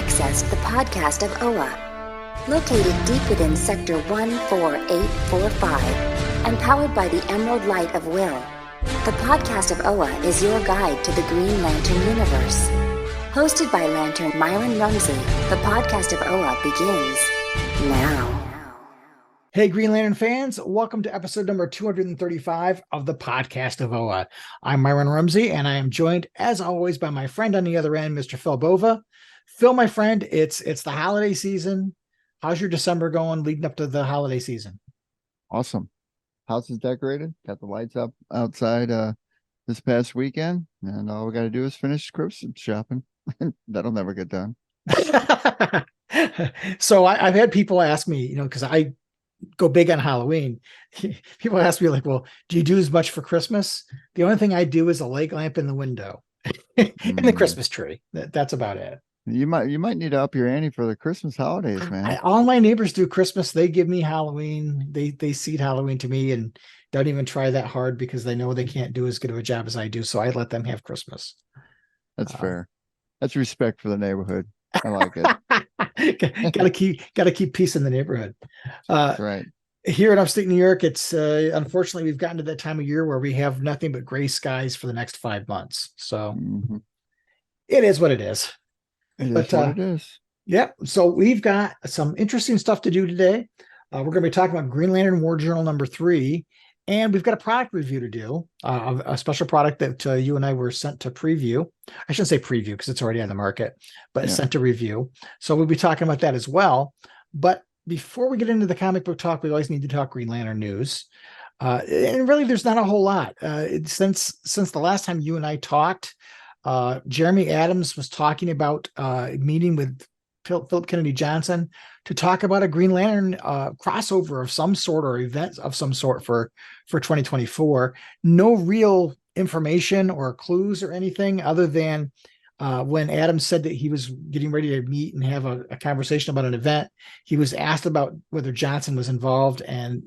access the podcast of OA. Located deep within Sector 14845 and powered by the Emerald Light of Will, the podcast of OA is your guide to the Green Lantern universe. Hosted by Lantern Myron Rumsey, the podcast of OA begins now. Hey, Green Lantern fans, welcome to episode number 235 of the podcast of OA. I'm Myron Rumsey, and I am joined, as always, by my friend on the other end, Mr. Phil Bova. Phil, my friend, it's the holiday season. How's your December going leading up to the holiday season? Awesome. House is decorated. Got the lights up outside this past weekend, and all we got to do is finish Christmas shopping. That'll never get done. So I've had people ask me, because I go big on Halloween. People ask me like, well, do you do as much for Christmas? The only thing I do is a leg lamp in the window and the Christmas tree. That's about it. You might need to up your ante for the Christmas holidays, man. All my neighbors do Christmas. They give me Halloween. They seed Halloween to me and don't even try that hard because they know they can't do as good of a job as I do. So I let them have Christmas. That's fair. That's respect for the neighborhood. I like it. Gotta keep peace in the neighborhood. That's right. Here in upstate New York, it's unfortunately we've gotten to that time of year where we have nothing but gray skies for the next 5 months. So It is what it is. What it is. Yeah. So we've got some interesting stuff to do today. We're going to be talking about Green Lantern War Journal number 3. And we've got a product review to do, a special product that you and I were sent to preview. I shouldn't say preview because it's already on the market, but sent to review. So we'll be talking about that as well. But before we get into the comic book talk, we always need to talk Green Lantern news. And really, there's not a whole lot. Since the last time you and I talked, Jeremy Adams was talking about meeting with Philip Kennedy Johnson to talk about a Green Lantern crossover of some sort or event of some sort for 2024. No real information or clues or anything other than when Adams said that he was getting ready to meet and have a conversation about an event, he was asked about whether Johnson was involved and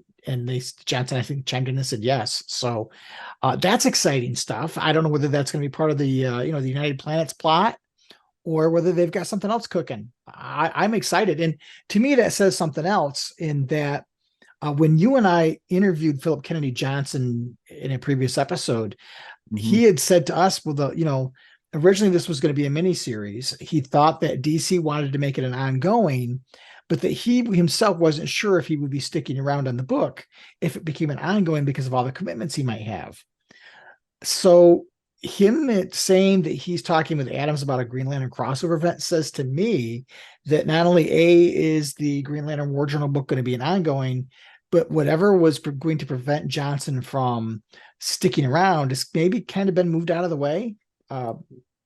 Johnson, I think, chimed in and said yes. So that's exciting stuff. I don't know whether that's going to be part of the the United Planets plot or whether they've got something else cooking. I'm excited. And to me, that says something else in that when you and I interviewed Philip Kennedy Johnson in a previous episode, he had said to us, well, originally this was going to be a miniseries. He thought that DC wanted to make it an ongoing, but that he himself wasn't sure if he would be sticking around on the book if it became an ongoing because of all the commitments he might have. So him saying that he's talking with Adams about a Green Lantern crossover event says to me that not only is the Green Lantern War Journal book going to be an ongoing, but whatever was going to prevent Johnson from sticking around is maybe kind of been moved out of the way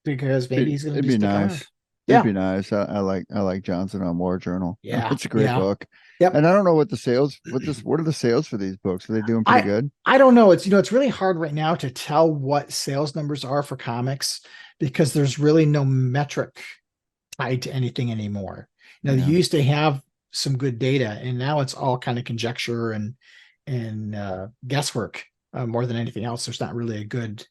because maybe he's going to be nice. Around. It'd be nice. I like Johnson on War Journal. Yeah, it's a great book. Yep. And I don't know what the sales. What are the sales for these books? Are they doing pretty good? I don't know. It's really hard right now to tell what sales numbers are for comics because there's really no metric tied to anything anymore. You used to have some good data, and now it's all kind of conjecture and guesswork more than anything else. There's not really a good,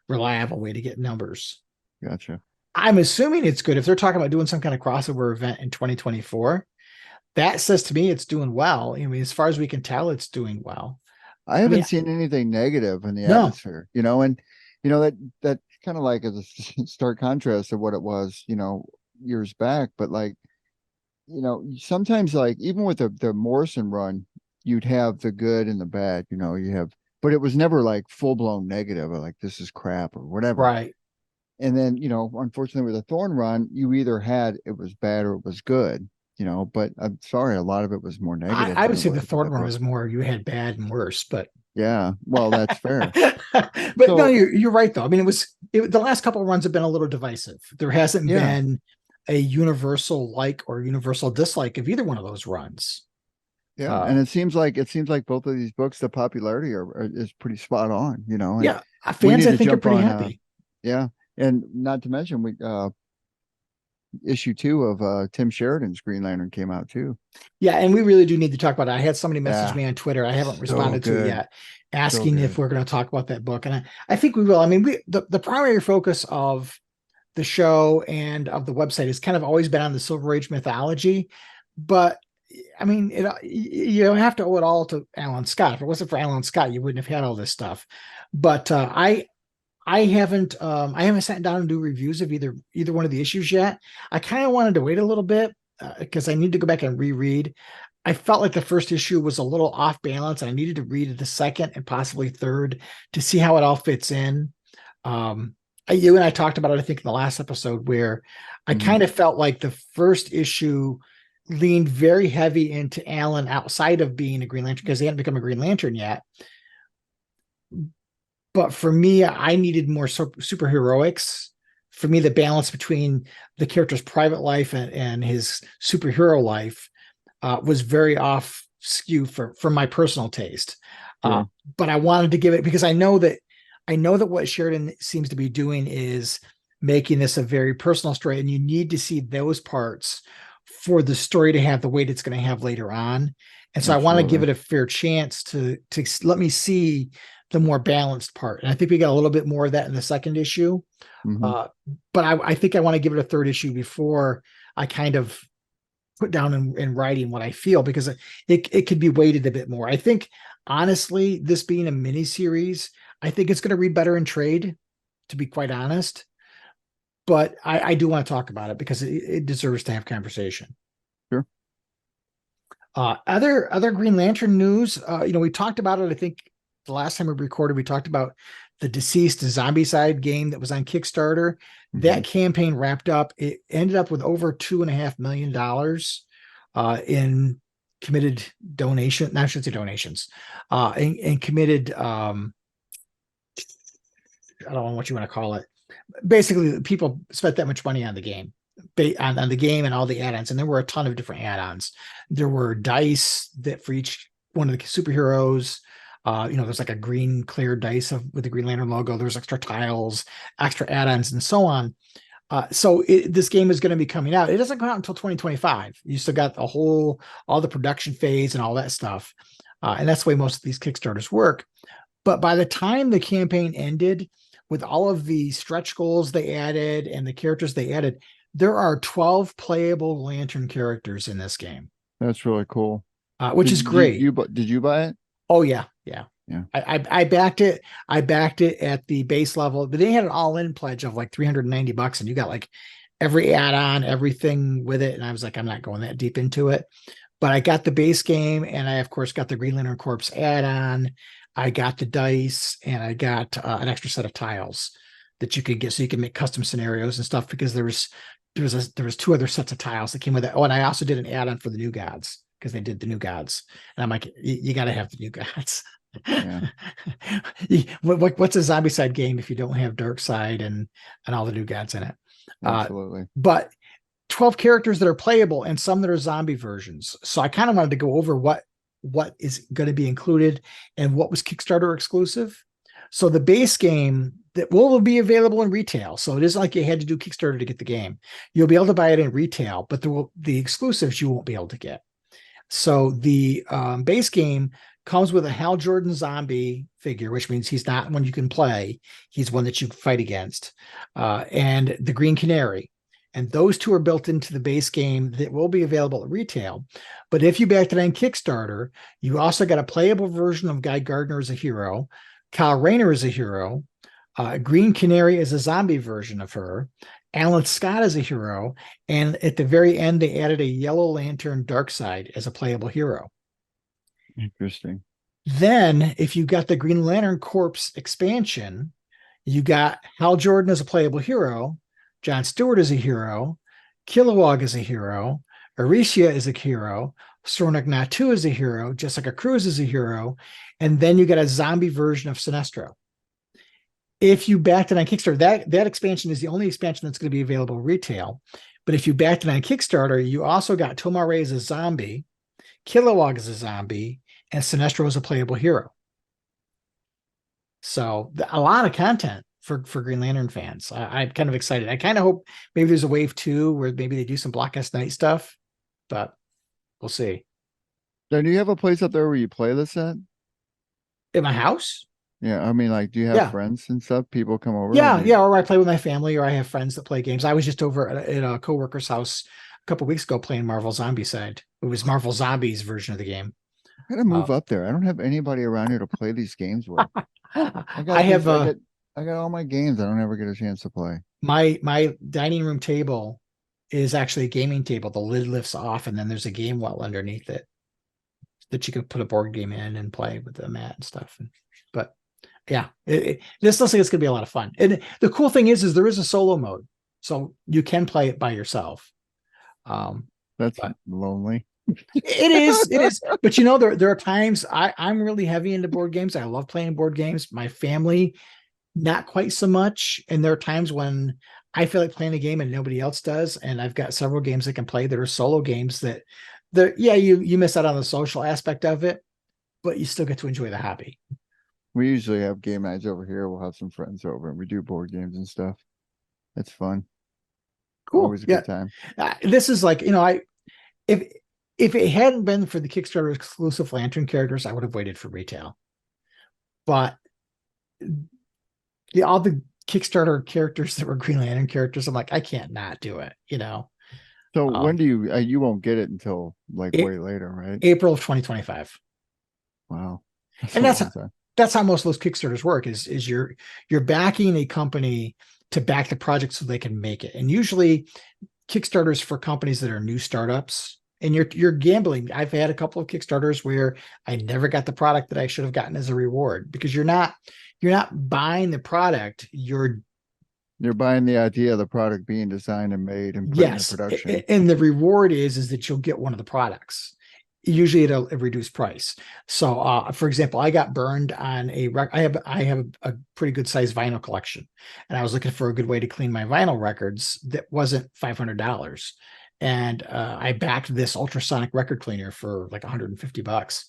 reliable way to get numbers. Gotcha. I'm assuming it's good if they're talking about doing some kind of crossover event in 2024. That says to me it's doing well. I mean, as far as we can tell, it's doing well. I haven't seen anything negative in the atmosphere, and that kind of like is a stark contrast to what it was, years back. But sometimes even with the Morrison run, you'd have the good and the bad, but it was never like full blown negative or like this is crap or whatever. Right. And then, unfortunately with the Thorn run, you either had it was bad or it was good, but I'm sorry, a lot of it was more negative. I would say the Thorn run was more you had bad and worse, but yeah, well, that's fair. But no, you're right though. I mean, the last couple of runs have been a little divisive. There hasn't been a universal like or universal dislike of either one of those runs. Yeah, and it seems like both of these books, the popularity is pretty spot on, And fans I think are pretty happy. And not to mention issue 2 of Tim Sheridan's Green Lantern came out too. Yeah, and we really do need to talk about it. I had somebody message me on Twitter. I haven't responded to it yet, asking if we're going to talk about that book. And I think we will. I mean, the primary focus of the show and of the website has kind of always been on the Silver Age mythology, but I mean, you don't have to owe it all to Alan Scott. If it wasn't for Alan Scott, you wouldn't have had all this stuff. But I haven't sat down and do reviews of either one of the issues yet. I kind of wanted to wait a little bit because I need to go back and reread. I felt like the first issue was a little off balance, and I needed to read the second and possibly third to see how it all fits in. You and I talked about it, I think, in the last episode, where I kind of felt like the first issue leaned very heavy into Alan outside of being a Green Lantern because he hadn't become a Green Lantern yet. But for me, I needed more superheroics. For me, the balance between the character's private life and his superhero life was very off skew for my personal taste. But I wanted to give it because I know that what Sheridan seems to be doing is making this a very personal story, and you need to see those parts for the story to have the weight it's going to have later on. And so I want to give it a fair chance to let me see the more balanced part. And I think we got a little bit more of that in the second issue. But I think I want to give it a third issue before I kind of put down in writing what I feel, because it could be weighted a bit more. I think, honestly, this being a mini series, I think it's going to read better in trade, to be quite honest. But I do want to talk about it because it deserves to have conversation. Sure. Other Green Lantern news, we talked about it, I think the last time we recorded, we talked about the Deceased Zombicide game that was on Kickstarter. That campaign wrapped up. It ended up with over $2.5 million in committed donation. Not, I shouldn't say donations. In committed, I don't know what you want to call it. Basically, people spent that much money on the game, on the game and all the add-ons, and there were a ton of different add-ons. There were dice that for each one of the superheroes. There's like a green clear dice with the Green Lantern logo. There's extra tiles, extra add-ons, and so on. So this game is going to be coming out. It doesn't come out until 2025. You still got all the production phase and all that stuff. And that's the way most of these Kickstarters work. But by the time the campaign ended, with all of the stretch goals they added and the characters they added, there are 12 playable Lantern characters in this game. That's really cool. Which is great. Did you buy it? Oh yeah. I backed it. I backed it at the base level, but they had an all-in pledge of like $390, and you got like every add-on, everything with it. And I was like, I'm not going that deep into it. But I got the base game, and I of course got the Green Lantern Corps add-on. I got the dice, and I got an extra set of tiles that you could get, so you can make custom scenarios and stuff. Because there was two other sets of tiles that came with it. Oh, and I also did an add-on for the New Gods, because they did the New Gods, and I'm like, you got to have the New Gods. Yeah. What's a Zombicide game if you don't have Darkseid and all the New Gods in it? Absolutely. But 12 characters that are playable, and some that are zombie versions. So I kind of wanted to go over what is going to be included and what was Kickstarter exclusive. So the base game that will be available in retail. So it isn't like you had to do Kickstarter to get the game. You'll be able to buy it in retail, but the exclusives you won't be able to get. So the base game comes with a Hal Jordan zombie figure, which means he's not one you can play. He's one that you fight against. And the Green Canary. And those two are built into the base game that will be available at retail. But if you backed it on Kickstarter, you also got a playable version of Guy Gardner as a hero, Kyle Rayner as a hero, Green Canary is a zombie version of her, Alan Scott as a hero, and at the very end, they added a Yellow Lantern Darkseid as a playable hero. Interesting. Then, if you got the Green Lantern Corps expansion, you got Hal Jordan as a playable hero, John Stewart is a hero, Kilowog is a hero, Aricia is a hero, Sornak Natu is a hero, Jessica Cruz is a hero, and then you got a zombie version of Sinestro. If you backed it on Kickstarter, that expansion is the only expansion that's going to be available retail. But if you backed it on Kickstarter, you also got Tomar-Re as a zombie, Kilowog as a zombie, and Sinestro as a playable hero. So a lot of content for Green Lantern fans. I'm kind of excited. I kind of hope maybe there's a wave 2 where maybe they do some Blackest Night stuff, but we'll see. Then do you have a place up there where you play this at? In my house? Yeah, I mean, like, do you have Yeah. friends and stuff? People come over? Yeah, Do you- yeah. Or I play with my family, or I have friends that play games. I was just over at a coworker's house a couple weeks ago playing Marvel Zombicide. It was Marvel Zombies version of the game. I gotta Uh, move up there. I don't have anybody around here to play these games with. I I got have these. I got all my games. I don't ever get a chance to play. my dining room table is actually a gaming table. The lid lifts off, and then there's a game well underneath it that you can put a board game in and play with the mat and stuff. But yeah, this looks like it's gonna be a lot of fun. And the cool thing is there is a solo mode, so you can play it by yourself. That's But lonely. it is. But you know, there are times I'm really heavy into board games. I love playing board games. My family, not quite so much. And there are times when I feel like playing a game and nobody else does. And I've got several games I can play that are solo games that yeah, you miss out on the social aspect of it, but you still get to enjoy the hobby. We usually have game nights over here. We'll have some friends over and we do board games and stuff. It's fun. Cool. Always a Yeah. good time. This is like, if it hadn't been for the Kickstarter exclusive Lantern characters, I would have waited for retail. But all the Kickstarter characters that were Green Lantern characters, I'm like, I can't not do it, So Um, when do you won't get it until like it- way later, right? April of 2025. Wow. And a long time. that's how most of those Kickstarters work is you're backing a company to back the project so they can make it. And usually Kickstarters for companies that are new startups, and you're gambling. I've had a couple of Kickstarters where I never got the product that I should have gotten as a reward, because you're not buying the product, you're buying the idea of the product being designed and made and put yes, into production. and the reward is that you'll get one of the products, usually at a reduced price. So for example, I got burned on I have a pretty good sized vinyl collection, and I was looking for a good way to clean my vinyl records that wasn't $500. And I backed this ultrasonic record cleaner for like $150.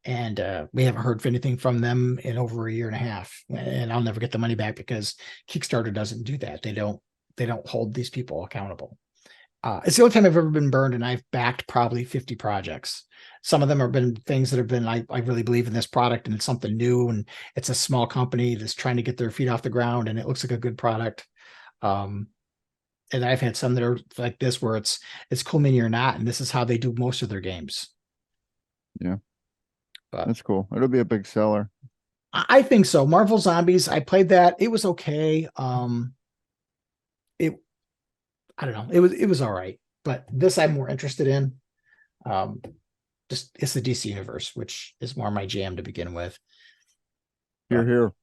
And we haven't heard anything from them in over a year and a half. And I'll never get the money back because Kickstarter doesn't do that. They don't hold these people accountable. It's the only time I've ever been burned, and I've backed probably 50 projects. Some of them have been things that have been, I really believe in this product and it's something new, and it's a small company that's trying to get their feet off the ground and it looks like a good product. And I've had some that are like this where it's cool mini or not, and this is how they do most of their games. Yeah. But That's cool. It'll be a big seller. I think so. Marvel Zombies, I played that. It was okay. I don't know. It was all right, but this I'm more interested in. Just it's the DC universe, which is more my jam to begin with. Here.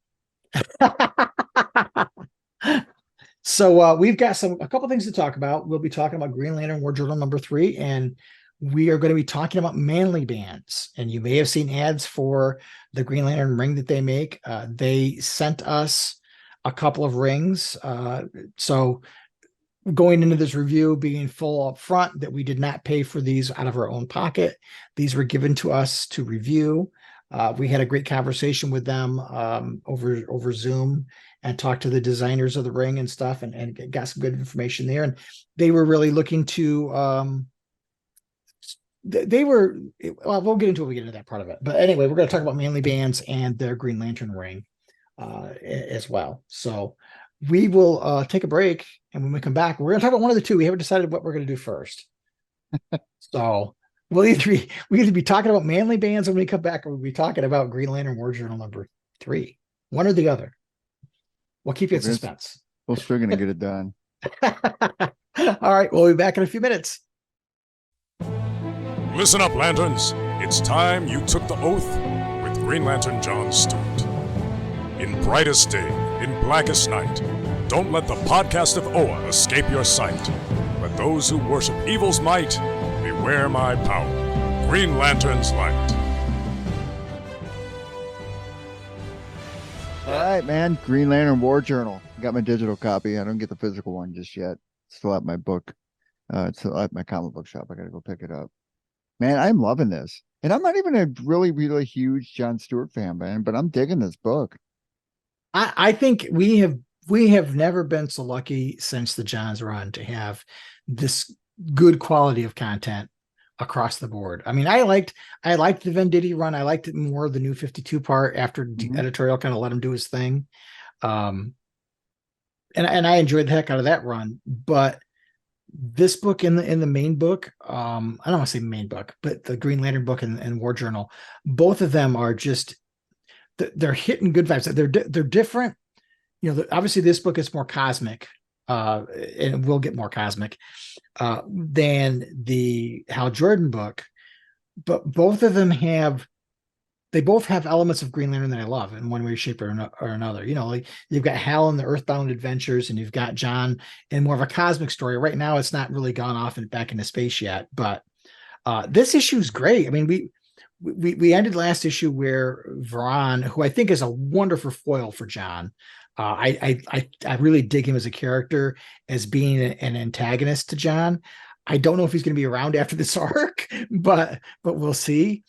So we've got a couple things to talk about. We'll be talking about Green Lantern War Journal #3, and we are going to be talking about manly bands. And you may have seen ads for the Green Lantern ring that they make. They sent us a couple of rings. So going into this review, being full up front that we did not pay for these out of our own pocket. These were given to us to review. We had a great conversation with them over Zoom and talked to the designers of the ring and stuff, and got some good information there. And they were really looking to, well, we'll get into it when we get into that part of it. But anyway, we're going to talk about manly bands and their Green Lantern ring as well. So we will take a break, and when we come back, we're going to talk about one of the two. We haven't decided what we're going to do first. So we'll either be talking about manly bands when we come back, or we'll be talking about Green Lantern War Journal #3. One or the other. We'll keep you in suspense. We're still going to get it done. All right. We'll be back in a few minutes. Listen up, Lanterns. It's time you took the oath with Green Lantern John Stewart. In brightest day, in blackest night, don't let the podcast of Oa escape your sight. Let those who worship evil's might beware my power. Green Lantern's light. All right, man. Green Lantern War Journal. Got my digital copy. I don't get the physical one just yet. Still at my book. It's still at my comic book shop. I got to go pick it up. Man, I'm loving this. And I'm not even a really, really huge John Stewart fan, man, but I'm digging this book. I think we have never been so lucky since the Johns run to have this good quality of content across the board. I mean, I liked the Venditti run. I liked it more the New 52 part after Mhm. editorial kind of let him do his thing. And I enjoyed the heck out of that run. But this book in the main book, I don't want to say main book, but the Green Lantern book and War Journal, both of them are just they're hitting good vibes. They're different. You know, obviously this book is more cosmic, and we'll get more cosmic than the Hal Jordan book, but both of them have elements of Green Lantern that I love in one way, shape, or another. You know, like you've got Hal in the Earthbound Adventures, and you've got John in more of a cosmic story. Right now, it's not really gone off and back into space yet, but this issue is great. I mean, we ended last issue where Varan, who I think is a wonderful foil for John. I really dig him as a character, as being an antagonist to John. I don't know if he's going to be around after this arc, but we'll see.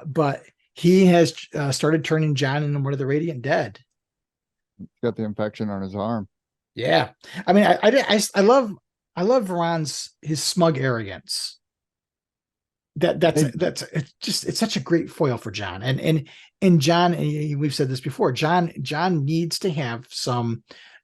But he has started turning John into one of the Radiant Dead. Got the infection on his arm. Yeah, I mean, I love Varan's his smug arrogance. It's such a great foil for John, and John, and we've said this before. John needs to have some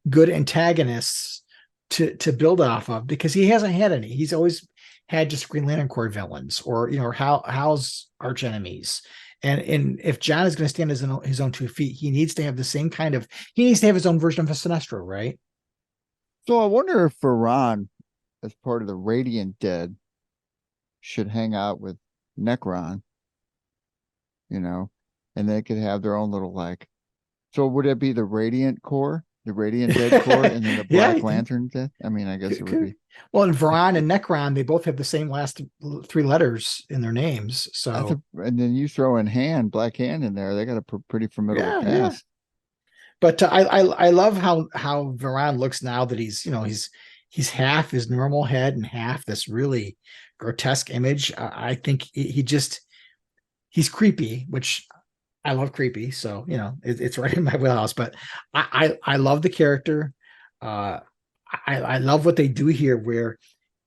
good antagonists to build off of, because he hasn't had any. He's always had just Green Lantern Corps villains, or Hal's arch enemies. And if John is going to stand his own 2 feet, he needs to have the same kind of. He needs to have his own version of a Sinestro, right? So I wonder if Varan, as part of the Radiant Dead, should hang out with Necron, and they could have their own little so would it be the Radiant Corps, the Radiant Dead Corps, and then the Black Lantern Dead? I mean, I guess it would be. Well, and Varan and Necron, they both have the same last 3 letters in their names. So, and then you throw in Black Hand in there, they got a pretty formidable cast. Yeah. But I love how Varan looks now that he's half his normal head and half this really grotesque image. I think he's creepy, which I love creepy. So, it's right in my wheelhouse, but I love the character. I love what they do here, where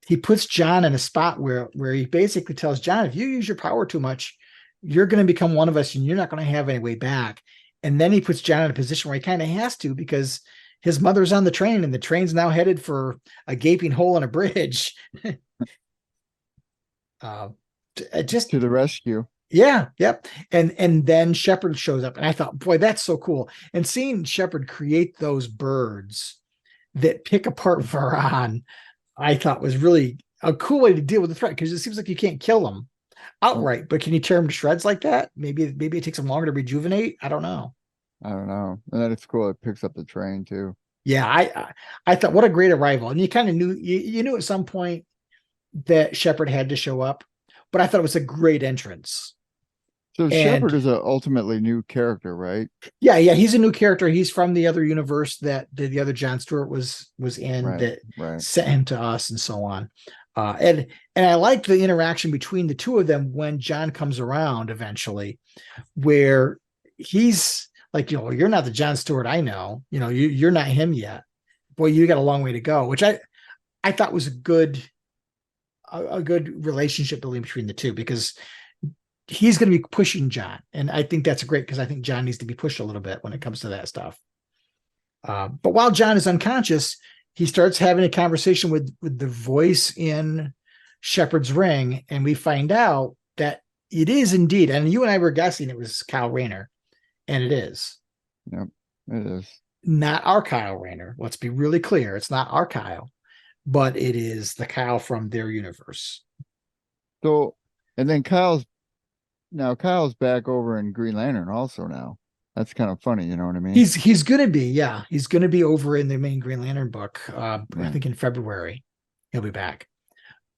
he puts John in a spot where he basically tells John, if you use your power too much, you're going to become one of us and you're not going to have any way back. And then he puts John in a position where he kind of has to, because his mother's on the train and the train's now headed for a gaping hole in a bridge. Just to the rescue. Yeah. Yep. And then Shepard shows up, and I thought, boy, that's so cool. And seeing Shepard create those birds that pick apart Varan, I thought was really a cool way to deal with the threat, because it seems like you can't kill them outright, but can you tear them to shreds like that? Maybe it takes them longer to rejuvenate. I don't know. And then it's cool. It picks up the train too. Yeah. I thought, what a great arrival. And you kind of knew, you knew at some point that Shepard had to show up, but I thought it was a great entrance. So Shepard is a ultimately new character, right? Yeah. He's a new character. He's from the other universe that the other John Stewart was in, that sent him to us, and so on. And I like the interaction between the two of them when John comes around eventually, where he's like, you're not the John Stewart I know. You're not him yet. Boy, you got a long way to go, which I thought was a good relationship building between the two, because he's going to be pushing John. And I think that's great, because I think John needs to be pushed a little bit when it comes to that stuff. But while John is unconscious, he starts having a conversation with the voice in Shepard's ring. And we find out that it is indeed, and you and I were guessing it was Kyle Rayner, and it is. Yep, it is. Not our Kyle Rayner. Let's be really clear. It's not our Kyle, but it is the Kyle from their universe. So, and then Kyle's back over in Green Lantern also now. That's kind of funny, you know what I mean? He's gonna be, he's gonna be over in the main Green Lantern book. I think in February he'll be back.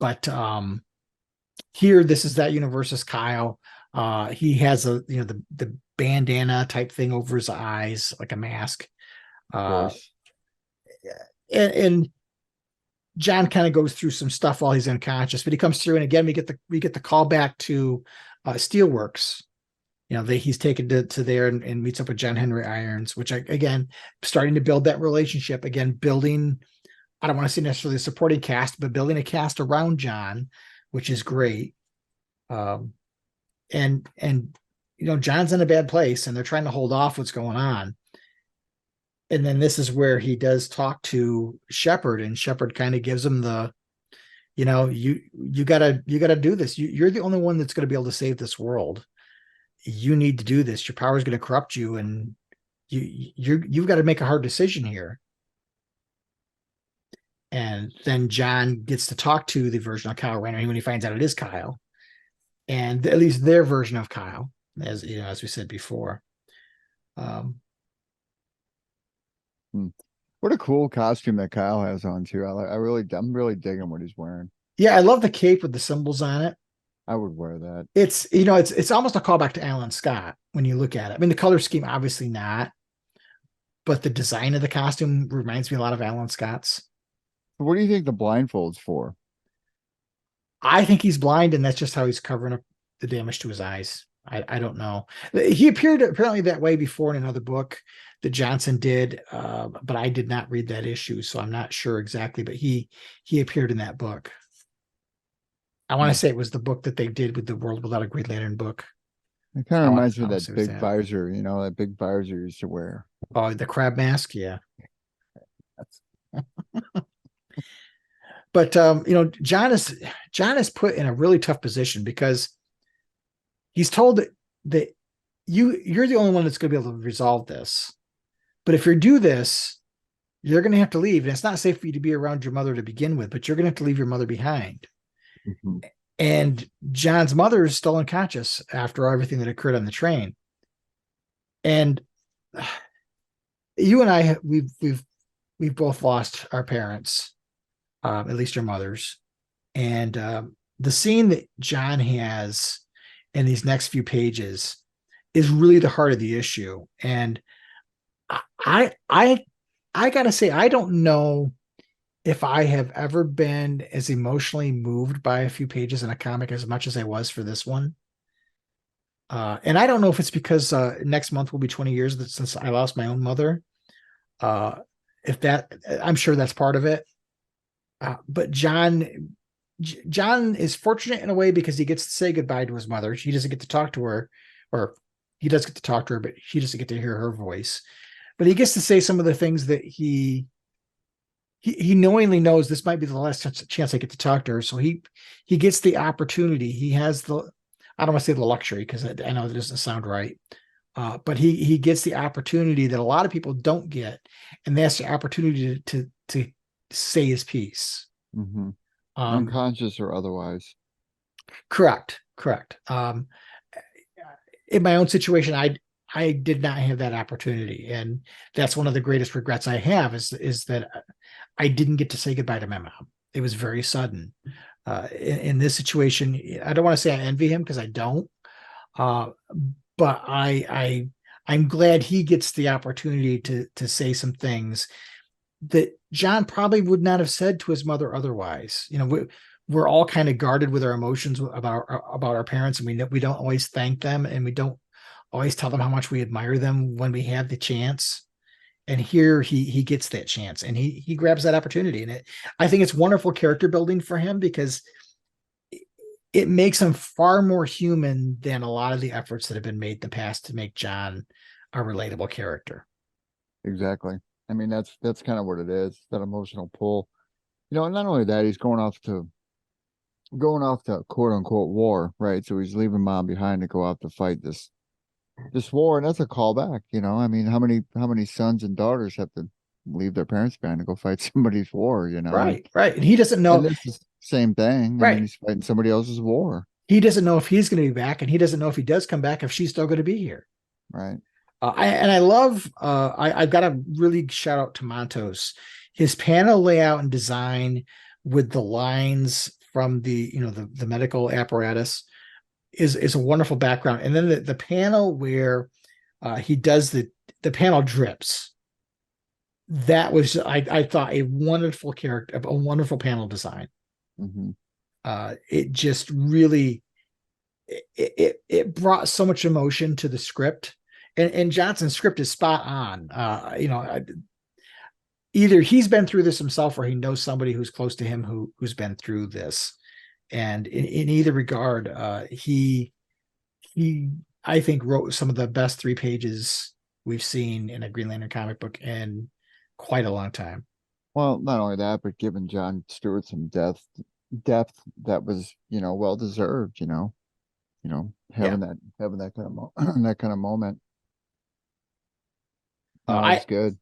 But here, this is that universe's Kyle. He has the bandana type thing over his eyes, like a mask. And John kind of goes through some stuff while he's unconscious, but he comes through, and again we get the call back to Steelworks. He's taken to there and meets up with John Henry Irons, which again, starting to build that relationship again, building, I don't want to say necessarily a supporting cast, but building a cast around John, which is great. And John's in a bad place, and they're trying to hold off what's going on. And then this is where he does talk to Shepard, and Shepard kind of gives him the, you gotta do this. You're the only one that's going to be able to save this world. You need to do this. Your power is going to corrupt you, and you've got to make a hard decision here. And then John gets to talk to the version of Kyle Rayner when he finds out it is Kyle, and at least their version of Kyle, as we said before. What a cool costume that Kyle has on too. I'm really digging what he's wearing. Yeah, I love the cape with the symbols on it. I would wear that. It's it's almost a callback to Alan Scott when you look at it. I mean, the color scheme obviously not, but the design of the costume reminds me a lot of Alan Scott's. What do you think the blindfold's for? I think he's blind, and that's just how he's covering up the damage to his eyes. I don't know. He appeared apparently that way before in another book that Johnson did, but I did not read that issue, so I'm not sure exactly. But he appeared in that book. I want to say it was the book that they did with the World Without a Green Lantern book. It kind of reminds me of that big visor, that big visor you used to wear. Oh, the crab mask, yeah. But John is put in a really tough position because he's told that you're the only one that's going to be able to resolve this. But if you do this, you're going to have to leave. And it's not safe for you to be around your mother to begin with, but you're going to have to leave your mother behind. Mm-hmm. And John's mother is still unconscious after everything that occurred on the train. And you and I, we've both lost our parents, at least our mothers. And the scene that John has in these next few pages is really the heart of the issue. And I gotta say, I don't know if I have ever been as emotionally moved by a few pages in a comic as much as I was for this one. And I don't know if it's because next month will be 20 years since I lost my own mother. I'm sure that's part of it. But John is fortunate in a way because he gets to say goodbye to his mother. He doesn't get to talk to her, or he does get to talk to her, but he doesn't get to hear her voice. But he gets to say some of the things that he knowingly knows this might be the last chance I get to talk to her. So he gets the opportunity. He has I don't want to say the luxury because I know that doesn't sound right. But he gets the opportunity that a lot of people don't get. And that's the opportunity to say his piece. Mm-hmm. Unconscious or otherwise. Correct. In my own situation, I did not have that opportunity. And that's one of the greatest regrets I have is that I didn't get to say goodbye to my mom. It was very sudden. In this situation, I don't want to say I envy him because I don't. But I'm glad he gets the opportunity to say some things that John probably would not have said to his mother otherwise. We're all kind of guarded with our emotions about our parents, and we don't always thank them, and we don't always tell them how much we admire them when we have the chance. And here he gets that chance, and he grabs that opportunity. And I think it's wonderful character building for him because it makes him far more human than a lot of the efforts that have been made in the past to make John a relatable character. Exactly. I mean, that's kind of what it is, that emotional pull. And not only that, he's going off to quote unquote war, right? So he's leaving mom behind to go out to fight this war, and that's a callback. I mean, how many sons and daughters have to leave their parents behind to go fight somebody's war? Right. And he doesn't know. And this is the same thing. Right. I mean, he's fighting somebody else's war. He doesn't know if he's going to be back, and he doesn't know if he does come back if she's still going to be here. Right. I love. I've got to really shout out to Montos. His panel layout and design with the lines from the medical apparatus is a wonderful background. And then the panel where he does the panel drips. That was I thought a wonderful character, a wonderful panel design. Mm-hmm. It just really it brought so much emotion to the script. And Johnson's script is spot on. Either he's been through this himself or he knows somebody who's close to him who's been through this. And in either regard, he I think wrote some of the best 3 pages we've seen in a Green Lantern comic book in quite a long time. Well, not only that, but giving John Stewart some depth that was, well deserved, having that kind of that kind of moment. It was good.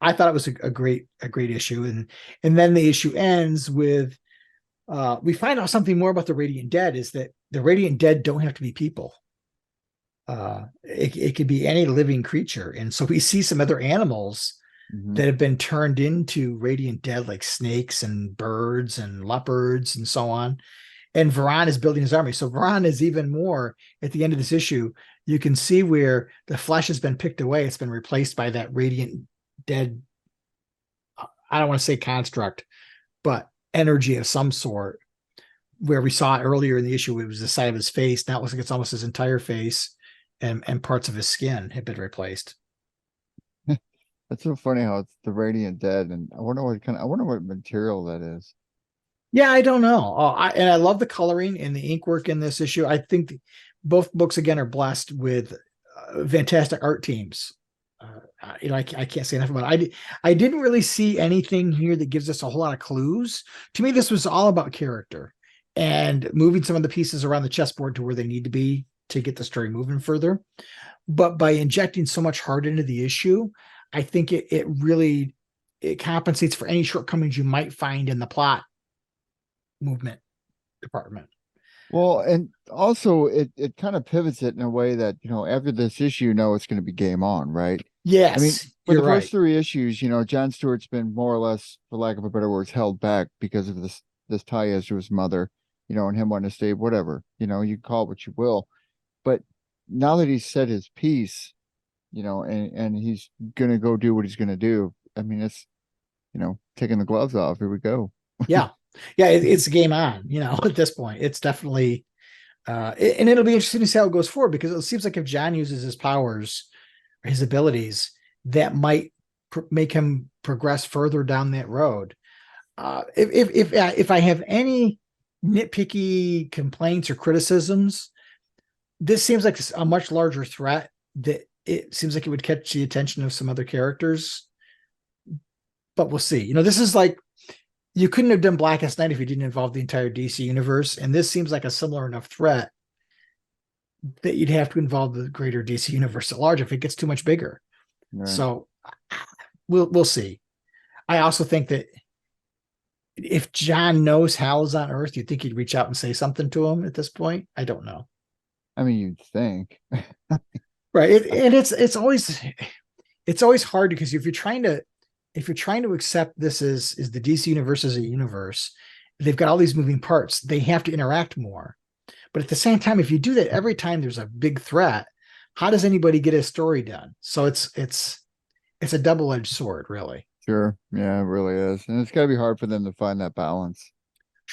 I thought it was a great issue. And then the issue ends with we find out something more about the Radiant Dead, is that the Radiant Dead don't have to be people. It could be any living creature. And so we see some other animals that have been turned into Radiant Dead, like snakes and birds and leopards and so on. And Varan is building his army. So Varan is even more at the end of this issue. You can see where the flesh has been picked away. It's been replaced by that Radiant Dead, I don't want to say construct, but energy of some sort. Where we saw earlier in the issue, it was the side of his face. Now it looks like it's almost his entire face, and parts of his skin have been replaced. That's so funny how it's the Radiant Dead, and I wonder what material that is. Yeah, I don't know. And I love the coloring and the ink work in this issue. I think both books again are blessed with fantastic art teams. I can't say enough about it. I didn't really see anything here that gives us a whole lot of clues. To me, this was all about character and moving some of the pieces around the chessboard to where they need to be to get the story moving further. But by injecting so much heart into the issue, I think it really compensates for any shortcomings you might find in the plot movement department. Well, and also it kind of pivots it in a way that, after this issue, it's going to be game on, right? Yes, I mean, for the first right. 3 issues, John Stewart's been more or less, for lack of a better words, held back because of this tie as to his mother, and him wanting to stay, whatever, you can call it what you will. But now that he's said his piece, and he's gonna go do what he's gonna do, I mean, it's, taking the gloves off. Here we go. Yeah. It's game on, at this point. It's definitely and it'll be interesting to see how it goes forward, because it seems like if John uses his powers or his abilities, that might make him progress further down that road. If I have any nitpicky complaints or criticisms, this seems like a much larger threat, that it seems like it would catch the attention of some other characters, but we'll see. This is like, you couldn't have done Blackest Night if you didn't involve the entire DC universe. And this seems like a similar enough threat that you'd have to involve the greater DC universe at large if it gets too much bigger. Right. So we'll see. I also think that if John knows Hal is on Earth, you'd think he'd reach out and say something to him at this point. I don't know. I mean, you'd think. Right. And it's always hard, because if you're trying to accept this is the DC universe as a universe, they've got all these moving parts. They have to interact more. But at the same time, if you do that every time there's a big threat, how does anybody get a story done? So it's a double-edged sword, really. Sure. Yeah, it really is. And it's got to be hard for them to find that balance.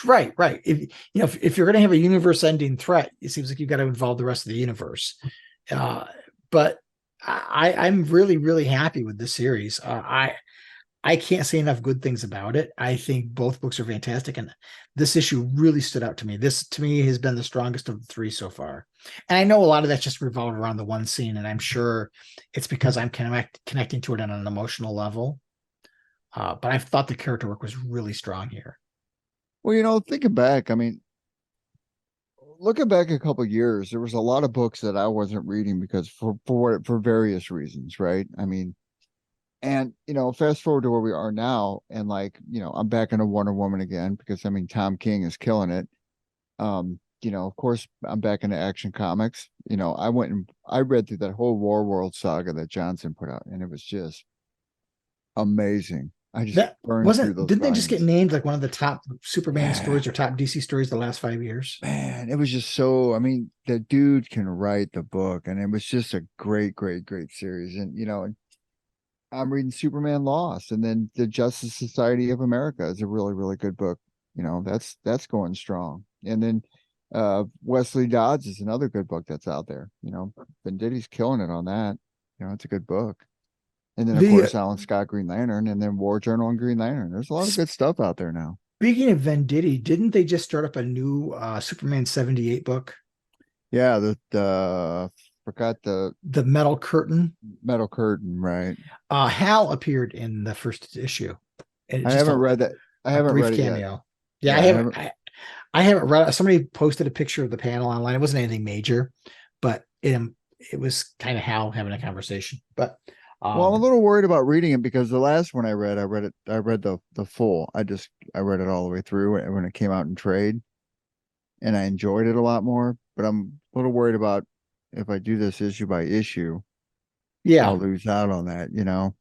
Right. If you're going to have a universe-ending threat, it seems like you've got to involve the rest of the universe. But I'm really, really happy with this series. I can't say enough good things about it. I think both books are fantastic, and this issue really stood out to me. This, to me, has been the strongest of the 3 so far. And I know a lot of that's just revolved around the one scene, and I'm sure it's because I'm connecting to it on an emotional level. But I thought the character work was really strong here. Well, thinking back, I mean, looking back a couple of years, there was a lot of books that I wasn't reading because for various reasons, right? I mean, and fast forward to where we are now, and I'm back into Wonder Woman again, because I mean, Tom King is killing it. Of course, I'm back into Action Comics. I went and I read through that whole War World saga that Johnson put out, and it was just amazing. I just burned through those. Didn't they just get named like one of the top Superman stories or top DC stories the last 5 years? Man, it was just so. I mean, the dude can write the book, and it was just a great, great, great series. And I'm reading Superman Lost, and then the Justice Society of America is a really, really good book. That's going strong. And then Wesley Dodds is another good book that's out there. Venditti's killing it on that. It's a good book. And then, of course, Alan Scott Green Lantern, and then War Journal and Green Lantern. There's a lot of good stuff out there now. Speaking of Venditti, didn't they just start up a new Superman 78 book? Yeah, the forgot the The Metal Curtain. metal curtain, right? Hal appeared in the first issue. And I just haven't read that. I a haven't brief read it yet. cameo. Yeah, Yeah, I haven't read it. Somebody posted a picture of the panel online. It wasn't anything major, but it was kind of Hal having a conversation. But well, I'm a little worried about reading it because the last one I read the full. I read it all the way through when it came out in trade, and I enjoyed it a lot more. But I'm a little worried about if I do this issue by issue, yeah, I'll lose out on that, you know.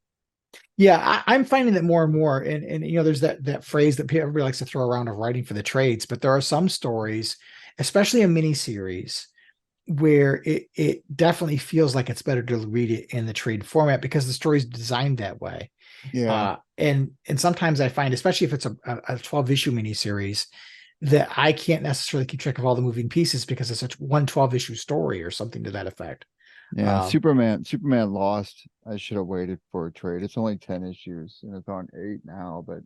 yeah, I'm finding that more and more, and there's that phrase that everybody likes to throw around of writing for the trades, but there are some stories, especially a miniseries, where it definitely feels like it's better to read it in the trade format because the story's designed that way. Yeah. And sometimes I find, especially if it's a 12 issue miniseries, that I can't necessarily keep track of all the moving pieces because it's such one 12 issue story or something to that effect. Yeah, Superman Lost. I should have waited for a trade. It's only 10 issues and it's on 8 now, but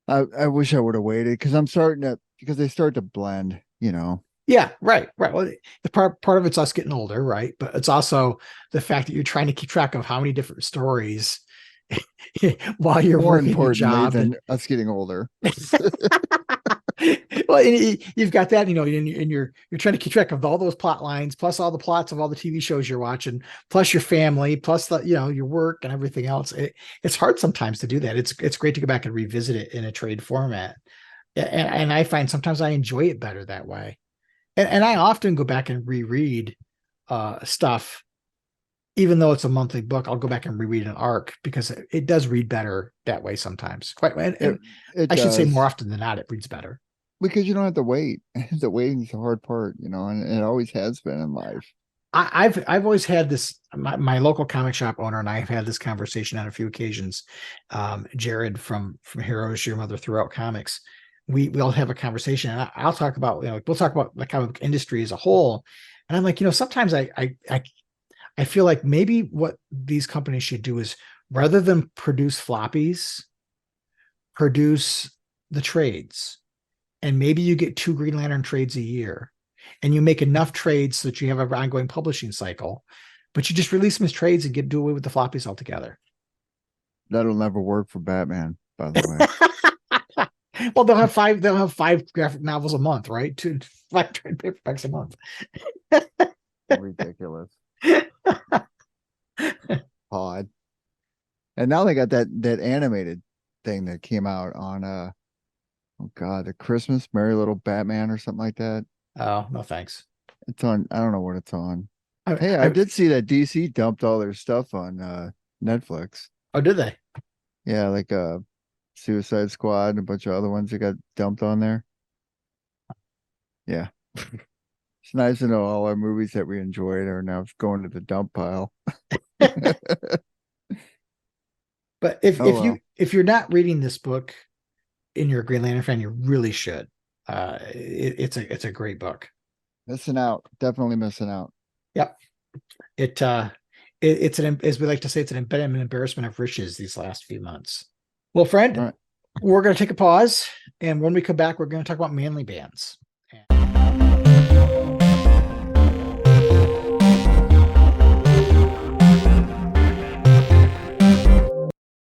I wish I would have waited because they start to blend, you know. Yeah, right. Well, the part of it's us getting older, right? But it's also the fact that you're trying to keep track of how many different stories while you're More working your importantly job. than us getting older. Well, you've got that, and you're trying to keep track of all those plot lines, plus all the plots of all the TV shows you're watching, plus your family, plus the your work and everything else. It's hard sometimes to do that. It's great to go back and revisit it in a trade format, and I find sometimes I enjoy it better that way. And I often go back and reread stuff, even though it's a monthly book. I'll go back and reread an arc because it does read better that way sometimes. And It I should say does. more often than not, it reads better. Because you don't have to wait. The waiting is the hard part, you know, and it always has been in life. I've always had this. My local comic shop owner and I have had this conversation on a few occasions. Jared from Heroes Your Mother Threw Out Comics. We all have a conversation, and I'll talk about we'll talk about the comic industry as a whole. And I'm like, sometimes I feel like maybe what these companies should do is rather than produce floppies, produce the trades. And maybe you get 2 Green Lantern trades a year and you make enough trades so that you have an ongoing publishing cycle, but you just release them as trades and do away with the floppies altogether. That'll never work for Batman, by the way. Well, they'll have 5 graphic novels a month, right? 5 trade paperbacks a month. Ridiculous. Odd. And now they got that animated thing that came out on oh God, the Christmas Merry Little Batman or something like that. Oh, no thanks. It's on, I don't know what it's on. I did see that DC dumped all their stuff on Netflix. Oh, did they? Yeah, like Suicide Squad and a bunch of other ones that got dumped on there. Yeah. It's nice to know all our movies that we enjoyed are now going to the dump pile. But if you're not reading this book and you're a Green Lantern fan, you really should. It's a great book. Missing out, definitely missing out. Yep. It's as we like to say, it's an embarrassment of riches these last few months. Well, friend, right. We're going to take a pause, and when we come back, we're going to talk about manly bands.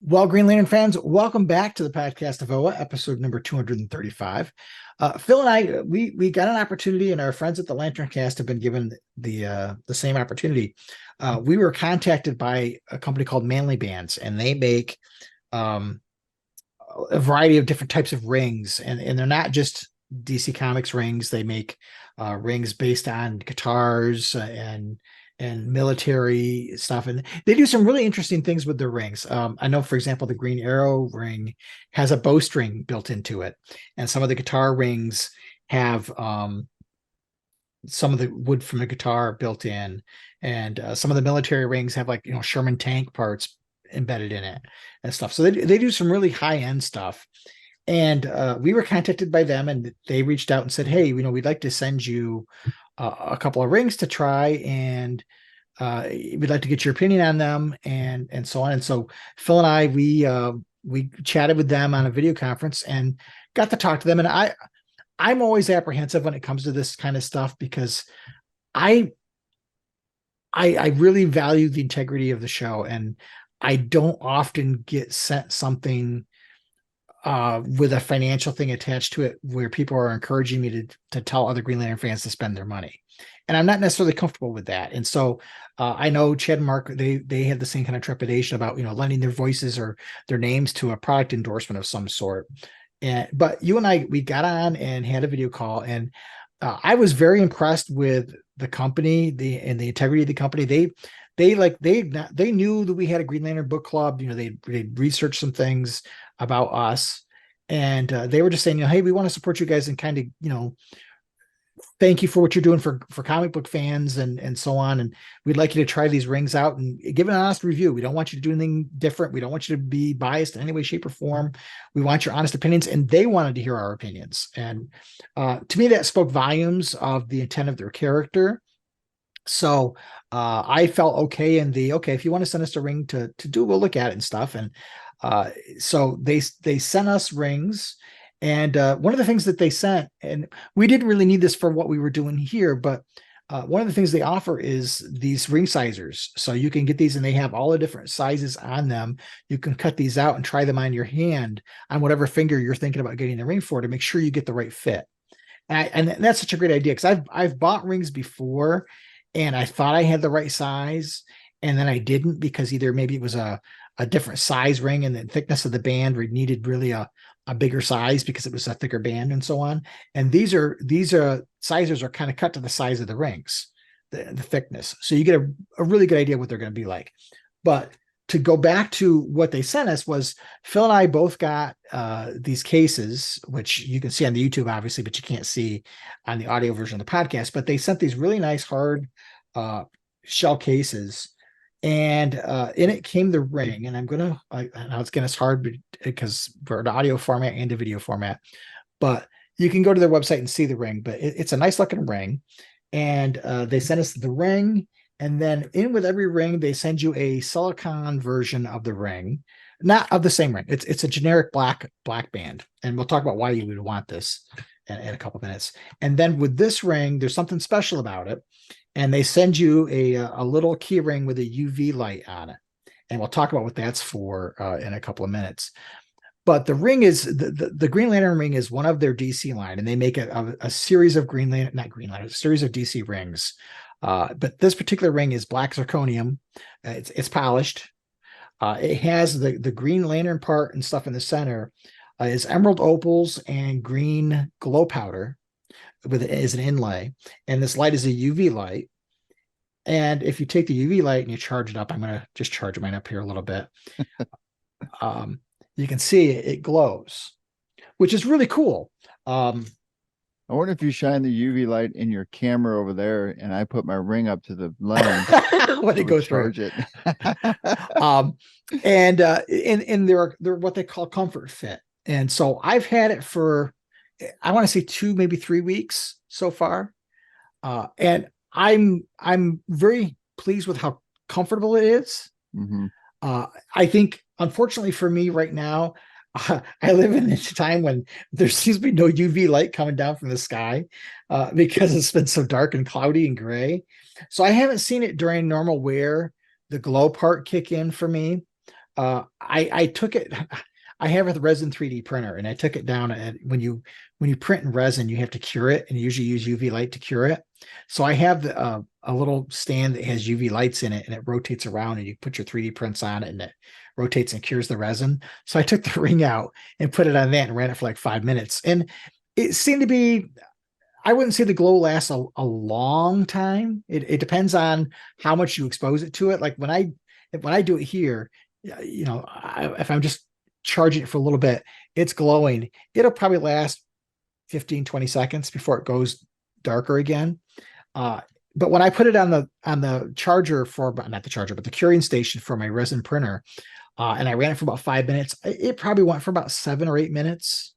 Well, Green Lantern fans, welcome back to the podcast of OA, episode number 235. Phil and I, we got an opportunity, and our friends at the Lantern Cast have been given the same opportunity. We were contacted by a company called Manly Bands, and they make a variety of different types of rings, and they're not just DC Comics rings. They make rings based on guitars and military stuff, and they do some really interesting things with their rings. I know, for example, the Green Arrow ring has a bowstring built into it, and some of the guitar rings have some of the wood from the guitar built in, and some of the military rings have Sherman tank parts embedded in it and stuff. So they do some really high-end stuff. And we were contacted by them, and they reached out and said, hey, we'd like to send you a couple of rings to try, and we'd like to get your opinion on them, and so on. And so Phil and I, we chatted with them on a video conference and got to talk to them. And I'm always apprehensive when it comes to this kind of stuff because I really value the integrity of the show, and I don't often get sent something with a financial thing attached to it where people are encouraging me to tell other Green Lantern fans to spend their money. And I'm not necessarily comfortable with that. And so I know Chad and Mark, they have the same kind of trepidation about, lending their voices or their names to a product endorsement of some sort. But you and I, we got on and had a video call, and I was very impressed with the company, the integrity of the company. They knew that we had a Green Lantern book club. They researched some things about us, and they were just saying, hey, we want to support you guys and kind of, thank you for what you're doing for comic book fans and so on. And we'd like you to try these rings out and give an honest review. We don't want you to do anything different. We don't want you to be biased in any way, shape, or form. We want your honest opinions. And they wanted to hear our opinions. And to me, that spoke volumes of the intent of their character. So I felt okay if you want to send us a ring to do, we'll look at it and stuff. And so they sent us rings. And one of the things that they sent, and we didn't really need this for what we were doing here, but one of the things they offer is these ring sizers. So you can get these, and they have all the different sizes on them. You can cut these out and try them on your hand on whatever finger you're thinking about getting the ring for to make sure you get the right fit. And that's such a great idea, because I've bought rings before, and I thought I had the right size, and then I didn't, because either maybe it was a different size ring and the thickness of the band needed really a bigger size because it was a thicker band and so on. And these sizers are kind of cut to the size of the rings, the thickness. So you get a really good idea what they're going to be like. But to go back to what they sent us was Phil and I both got these cases, which you can see on the YouTube, obviously, but you can't see on the audio version of the podcast. But they sent these really nice hard shell cases. And in it came the ring, and now it's getting us hard because for the audio format and the video format, but you can go to their website and see the ring. But it's a nice looking ring, and they sent us the ring, and then in with every ring they send you a silicone version of the ring, not of the same ring. It's a generic black band, and we'll talk about why you would want this in a couple minutes. And then with this ring, there's something special about it. And they send you a little key ring with a UV light on it. And we'll talk about what that's for in a couple of minutes. But the ring is, the Green Lantern ring is one of their DC line, and they make a series of a series of DC rings. But this particular ring is black zirconium. It's polished. It has the Green Lantern part and stuff in the center is emerald opals and green glow powder is an inlay, and this light is a UV light. And if you take the UV light and you charge it up, I'm going to just charge mine up here a little bit. You can see it glows, which is really cool. I wonder if you shine the UV light in your camera over there, and I put my ring up to the lens when it goes through it. And they're what they call comfort fit. And so I've had it for, I want to say 2, maybe 3 weeks so far. And I'm very pleased with how comfortable it is. Mm-hmm. I think, unfortunately for me right now, I live in a time when there seems to be no UV light coming down from the sky because it's been so dark and cloudy and gray. So I haven't seen it during normal wear, the glow part kick in for me. I took it. I have a resin 3D printer, and I took it down. And when you print in resin, you have to cure it, and you usually use UV light to cure it. So I have a little stand that has UV lights in it, and it rotates around, and you put your 3D prints on it, and it rotates and cures the resin. So I took the ring out and put it on that and ran it for like 5 minutes. And it seemed to be, I wouldn't say the glow lasts a long time. It depends on how much you expose it to it. Like when I do it here, if I'm just charging it for a little bit, it's glowing. It'll probably last 15-20 seconds before it goes darker again. But when I put it on the charger not the charger, but the curing station for my resin printer, and I ran it for about 5 minutes, it probably went for about 7 or 8 minutes.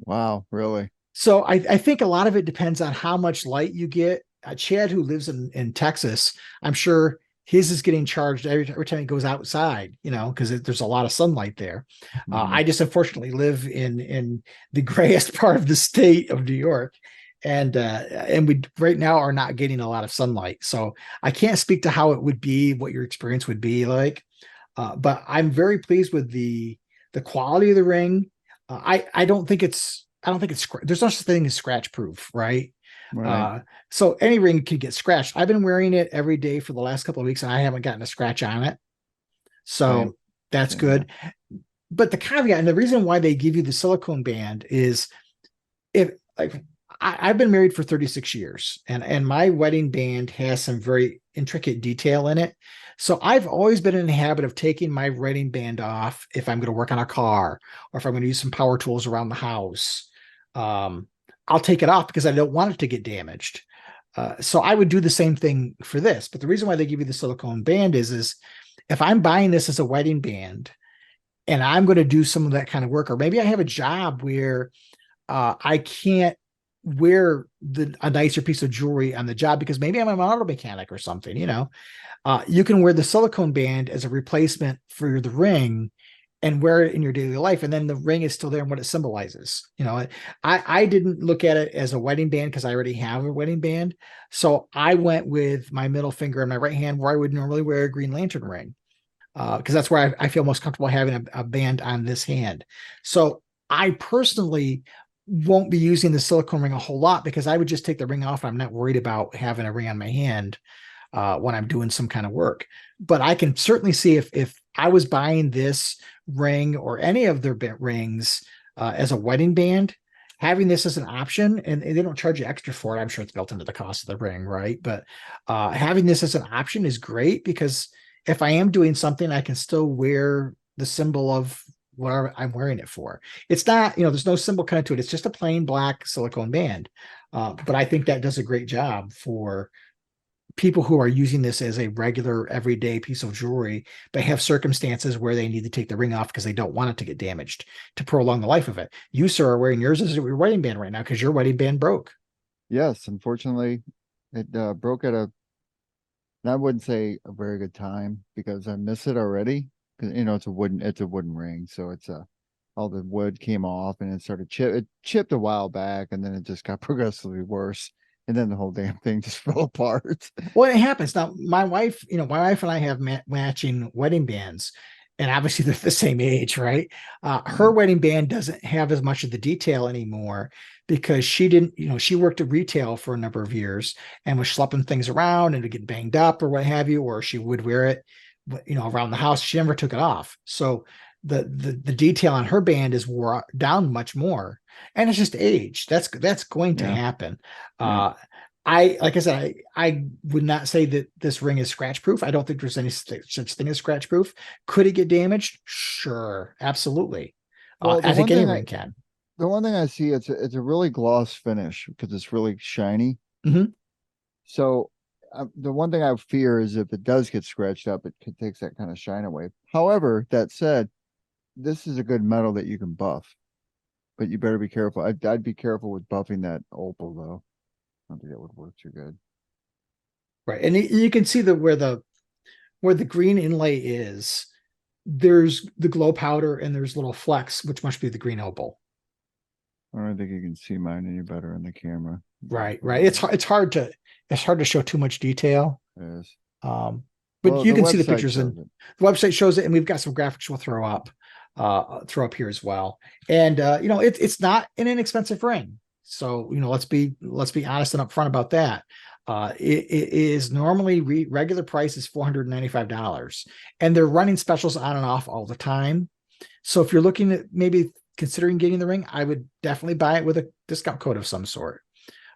Wow, really? So I think a lot of it depends on how much light you get. Chad, who lives in Texas, I'm sure his is getting charged every time he goes outside, because there's a lot of sunlight there. Mhm. I just unfortunately live in the grayest part of the state of New York, and we right now are not getting a lot of sunlight. So I can't speak to how it would be, what your experience would be like. But I'm very pleased with the quality of the ring. I don't think it's there's no such thing as scratch proof, right? Right. So any ring can get scratched. I've been wearing it every day for the last couple of weeks, and I haven't gotten a scratch on it. Same. So that's Same. good. But the caveat and the reason why they give you the silicone band is if like I've been married for 36 years, and my wedding band has some very intricate detail in it. So I've always been in the habit of taking my wedding band off if I'm going to work on a car or if I'm going to use some power tools around the house. I'll take it off because I don't want it to get damaged. So I would do the same thing for this. But the reason why they give you the silicone band is if I'm buying this as a wedding band and I'm going to do some of that kind of work, or maybe I have a job where I can't wear a nicer piece of jewelry on the job because maybe I'm an auto mechanic or something, you can wear the silicone band as a replacement for the ring and wear it in your daily life. And then the ring is still there and what it symbolizes. I didn't look at it as a wedding band because I already have a wedding band. So I went with my middle finger and my right hand where I would normally wear a Green Lantern ring. Because that's where I feel most comfortable having a band on this hand. So I personally won't be using the silicone ring a whole lot because I would just take the ring off. I'm not worried about having a ring on my hand when I'm doing some kind of work. But I can certainly see if I was buying this ring or any of their rings as a wedding band, having this as an option, and they don't charge you extra for it. I'm sure it's built into the cost of the ring, right? But having this as an option is great because if I am doing something, I can still wear the symbol of whatever I'm wearing it for. It's not, there's no symbol cut to it. It's just a plain black silicone band. But I think that does a great job for people who are using this as a regular everyday piece of jewelry, but have circumstances where they need to take the ring off because they don't want it to get damaged to prolong the life of it. You, sir, are wearing yours as your wedding band right now because your wedding band broke. Yes, unfortunately, it broke at I wouldn't say a very good time because I miss it already. Because it's a wooden ring, so all the wood came off and it started it chipped a while back, and then it just got progressively worse. And then the whole damn thing just fell apart. Well, it happens. Now, my wife and I have matching wedding bands, and obviously they're the same age, right? Her wedding band doesn't have as much of the detail anymore because she didn't, she worked at retail for a number of years and was schlepping things around and to get banged up or what have you, or she would wear it, around the house. She never took it off. So the detail on her band is wore down much more, and it's just age. That's going to happen. Yeah. Like I said, I would not say that this ring is scratch proof. I don't think there's any such thing as scratch proof. Could it get damaged? Sure, absolutely. Well, I think any ring can. The one thing I see, it's a really gloss finish because it's really shiny. Mm-hmm. So the one thing I fear is if it does get scratched up, it takes that kind of shine away. However, that said, this is a good metal that you can buff, but you better be careful. I'd be careful with buffing that opal though. I don't think that would work too good. Right, and you can see where the green inlay is. There's the glow powder and there's little flecks, which must be the green opal. I don't think you can see mine any better on the camera. Right. It's hard to show too much detail. It is. But you can see the pictures, and the website shows it, and we've got some graphics we'll throw up here as well. And it's not an inexpensive ring. So let's be honest and upfront about that. It is normally regular price is $495, and they're running specials on and off all the time. So if you're looking at maybe considering getting the ring, I would definitely buy it with a discount code of some sort.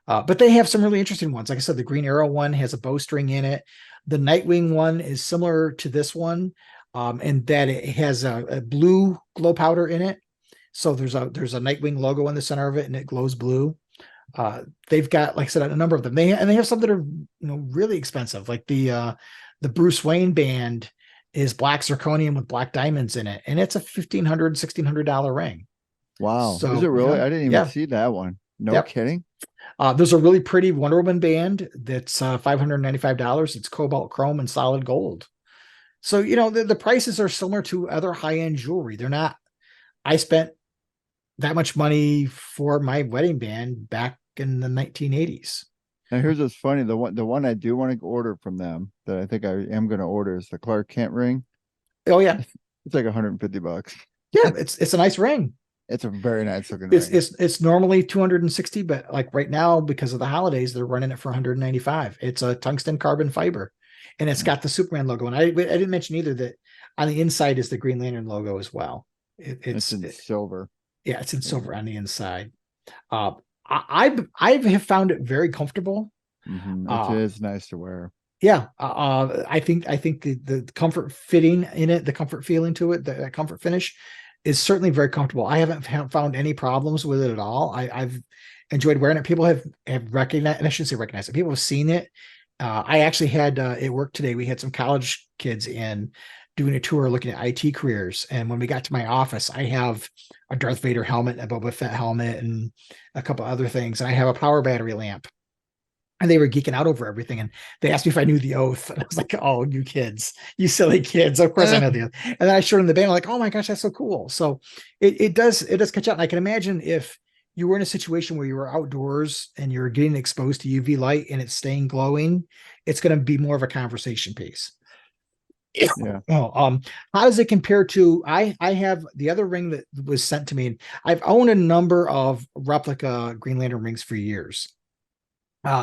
But they have some really interesting ones. Like I said, the Green Arrow one has a bowstring in it. The Nightwing one is similar to this one, in that it has a blue glow powder in it. So there's a Nightwing logo in the center of it, and it glows blue. They've got, like I said, a number of them. They have some that are really expensive, like the Bruce Wayne band is black zirconium with black diamonds in it, and it's a $1,500-$1,600 ring. Wow. So, is it really? I didn't even see that one. No kidding. There's a really pretty Wonder Woman band that's $595. It's cobalt chrome and solid gold. So, the prices are similar to other high-end jewelry. They're not, I spent that much money for my wedding band back in the 1980s. Now here's what's funny. The one I do want to order from them that I think I am going to order is the Clark Kent ring. Oh yeah. It's like $150. Yeah, it's a nice ring. It's a very nice looking It's ring. it's normally 260, but like right now, because of the holidays, they're running it for 195. It's a tungsten carbon fiber, and it's got the Superman logo. And I didn't mention either that on the inside is the Green Lantern logo as well. It's in silver. Yeah, it's in silver on the inside. I have found it very comfortable. It is nice to wear. Yeah, I think the comfort fitting in it, the comfort feeling to it, the comfort finish is certainly very comfortable. I haven't found any problems with it at all. I've enjoyed wearing it. People have recognized, and I shouldn't say recognized it. People have seen it. I actually had at work today. We had some college kids in doing a tour looking at IT careers. And when we got to my office, I have a Darth Vader helmet, a Boba Fett helmet, and a couple other things. And I have a power battery lamp. And they were geeking out over everything. And they asked me if I knew the oath. And I was like, oh, you kids, you silly kids. Of course I know the oath. And then I showed them the band. I'm like, oh my gosh, that's so cool. So it does catch out. And I can imagine if you were in a situation where you were outdoors and you're getting exposed to UV light and it's staying glowing, it's going to be more of a conversation piece. Yeah. How does it compare to, I have the other ring that was sent to me, and I've owned a number of replica Green Lantern rings for years.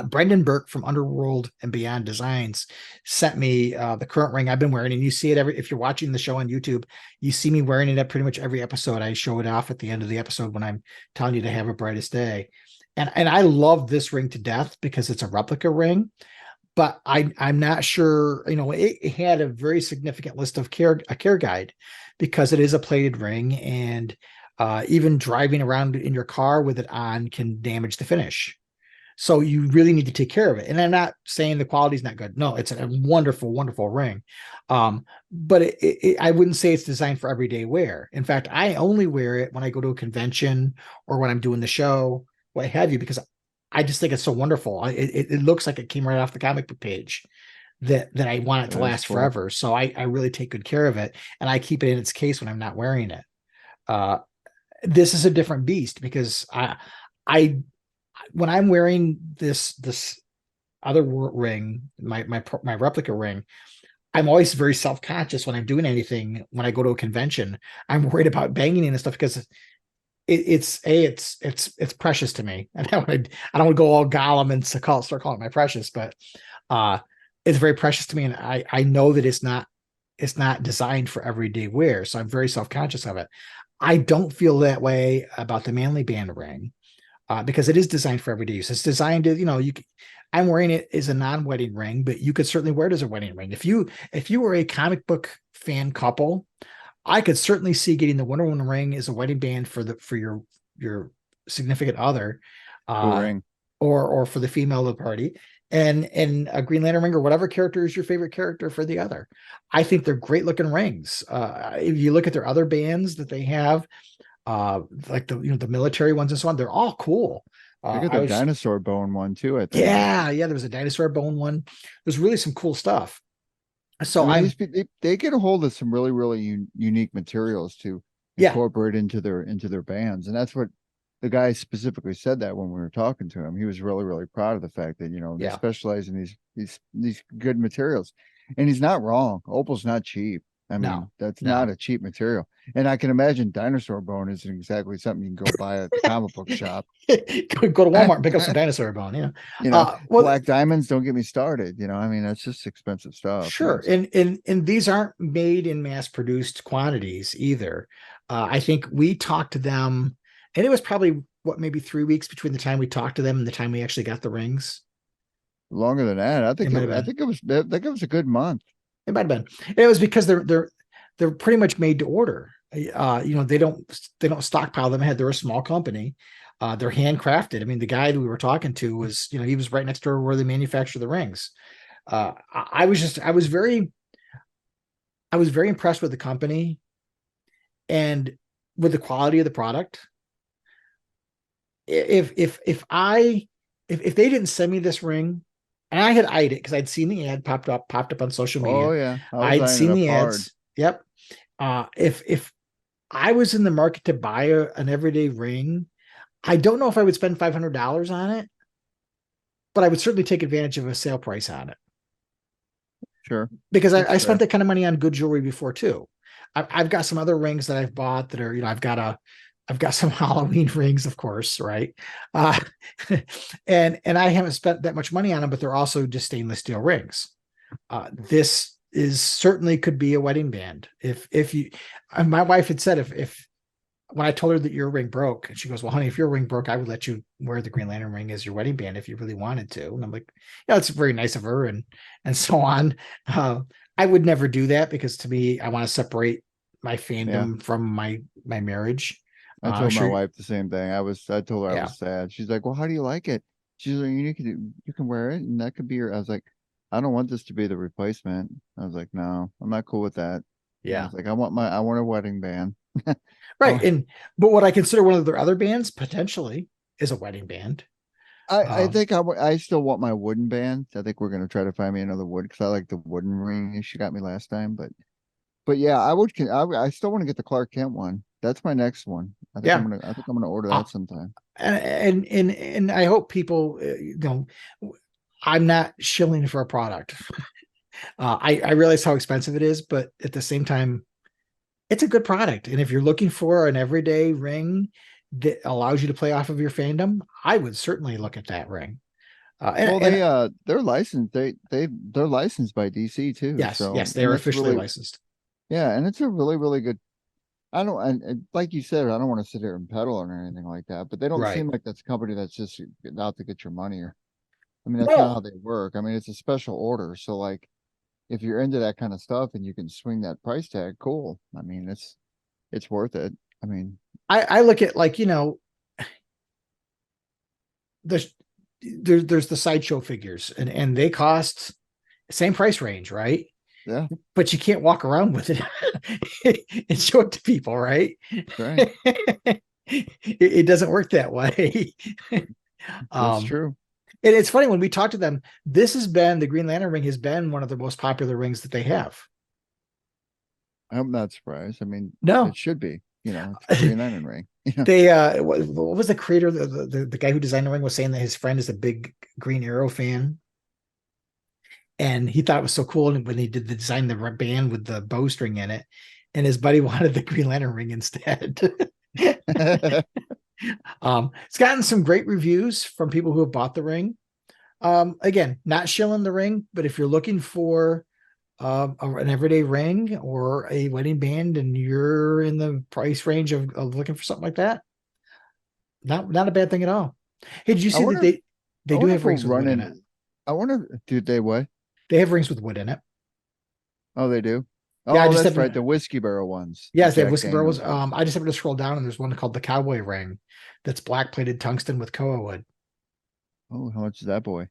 Brendan Burke from Underworld and Beyond Designs sent me the current ring I've been wearing, and you see it if you're watching the show on YouTube, you see me wearing it at pretty much every episode. I show it off at the end of the episode when I'm telling you to have a brightest day. And I love this ring to death because it's a replica ring, but I'm not sure, it had a very significant list of care guide because it is a plated ring, and even driving around in your car with it on can damage the finish. So you really need to take care of it. And I'm not saying the quality is not good. No, it's a wonderful, wonderful ring. But I wouldn't say it's designed for everyday wear. In fact, I only wear it when I go to a convention or when I'm doing the show, what have you, because I just think it's so wonderful. It looks like it came right off the comic book page that I want it to last forever. So I really take good care of it, and I keep it in its case when I'm not wearing it. This is a different beast because when I'm wearing this other ring, my replica ring, I'm always very self-conscious when I'm doing anything. When I go to a convention, I'm worried about banging and stuff because it's precious to me. And I don't want to go all Gollum and start calling it my precious, but it's very precious to me. And I know that it's not designed for everyday wear. So I'm very self-conscious of it. I don't feel that way about the Manly Band ring. Because it is designed for everyday use. It's designed to, I'm wearing it as a non-wedding ring, but you could certainly wear it as a wedding ring. If you were a comic book fan couple, I could certainly see getting the Wonder Woman ring as a wedding band for your significant other, Ring. or for the female of the party, and a Green Lantern ring or whatever character is your favorite character for the other. I think they're great looking rings. If you look at their other bands that they have, like the military ones and so on, they're all cool. I got the dinosaur bone one too, I think. Yeah, there was a dinosaur bone one. There's really some cool stuff. So they get a hold of some really, really unique materials to incorporate into their bands, and that's what the guy specifically said that when we were talking to him. He was really, really proud of the fact that they specialize in these good materials, and he's not wrong. Opal's not cheap. I mean, that's not a cheap material. And I can imagine dinosaur bone isn't exactly something you can go buy at the comic book shop. Go to Walmart and pick up some dinosaur bone. Yeah. Black diamonds, don't get me started. I mean, that's just expensive stuff. Sure. And these aren't made in mass produced quantities either. I think we talked to them, and it was probably maybe 3 weeks between the time we talked to them and the time we actually got the rings. Longer than that. I think it was a good month. It might have been. It was because they're pretty much made to order. They don't stockpile them ahead. They're a small company. They're handcrafted. I mean, the guy that we were talking to was, he was right next door where they manufacture the rings. I was very impressed with the company and with the quality of the product. if they didn't send me this ring, and I had eyed it because I'd seen the ad popped up on social media. Oh yeah, I was I'd eyeing it seen up the hard. ads. Yep. If I was in the market to buy an everyday ring, I don't know if I would spend $500 on it, but I would certainly take advantage of a sale price on it Sure, because that's I fair. spent that kind of money on good jewelry before too. I've got some other rings that I've bought that are, I've got some Halloween rings, of course, right? Uh, and I haven't spent that much money on them, but they're also just stainless steel rings. This is certainly could be a wedding band. If you, my wife had said if when I told her that your ring broke, and she goes, "Well, honey, if your ring broke, I would let you wear the Green Lantern ring as your wedding band if you really wanted to." And I'm like, "Yeah, it's very nice of her," and so on. I would never do that because to me, I want to separate my Yeah, fandom from my marriage. I I'm told my sure, wife the same thing. I told her I yeah, was sad. She's like, "Well, how do you like it?" She's like, you can wear it, and that could be your." I was like, "I don't want this to be the replacement." I was like, "No, I'm not cool with that." I yeah, was like, I want a wedding band." right. I, But what I consider one of their other bands potentially is a wedding band. I Um, think I still want my wooden band. I think we're gonna try to find me another wood because I like the wooden ring she got me last time. But yeah, I still want to get the Clark Kent one. That's my next one. yeah, I think I'm gonna order uh, that sometime. and I hope people, I'm not shilling for a product. I realize how expensive it is, but at the same time, it's a good product. And if you're looking for an everyday ring that allows you to play off of your fandom, I would certainly look at that ring. Well, And they're licensed. They're licensed by DC too. yes, So yes, they and are it's officially really licensed. yeah, and it's a really good. I don't and like you said, I don't want to sit here and peddle or anything like that. But they don't Right. seem like that's a company that's just out to get your money. Or I mean, that's not No, how they work. I mean, it's a special order. So like, if you're into that kind of stuff and you can swing that price tag, cool. I mean, it's worth it. I mean, I look at like, there's there's the sideshow figures and they cost same price range, right? yeah, But you can't walk around with it and show it to people, right? right. It doesn't work that way. That's um, true. and it's funny when we talk to them, this has been the Green Lantern ring has been one of the most popular rings that they have. I'm not surprised. I mean, No, it should be. It's the Green Lantern ring. they what was the creator, the guy who designed the ring was saying that his friend is a big Green Arrow fan. And he thought it was so cool when he did the design the band with the bowstring in it, and his buddy wanted the Green Lantern ring instead. It's gotten some great reviews from people who have bought the ring. Again, not shilling the ring, but if you're looking for an everyday ring or a wedding band and you're in the price range of looking for something like that, not a bad thing at all. Hey, did you I see that wonder. they I do wonder have if we'll rings with run wood in it? in. I wonder. Do they what? They have rings with wood in it. Oh, they do. Yeah, I Oh, just that's have right. The whiskey barrel ones. The yes, they have Jack whiskey barrels. Daniels ones. I just happened to scroll down and there's one called the Cowboy Ring that's black plated tungsten with koa wood. Oh, how much is that boy?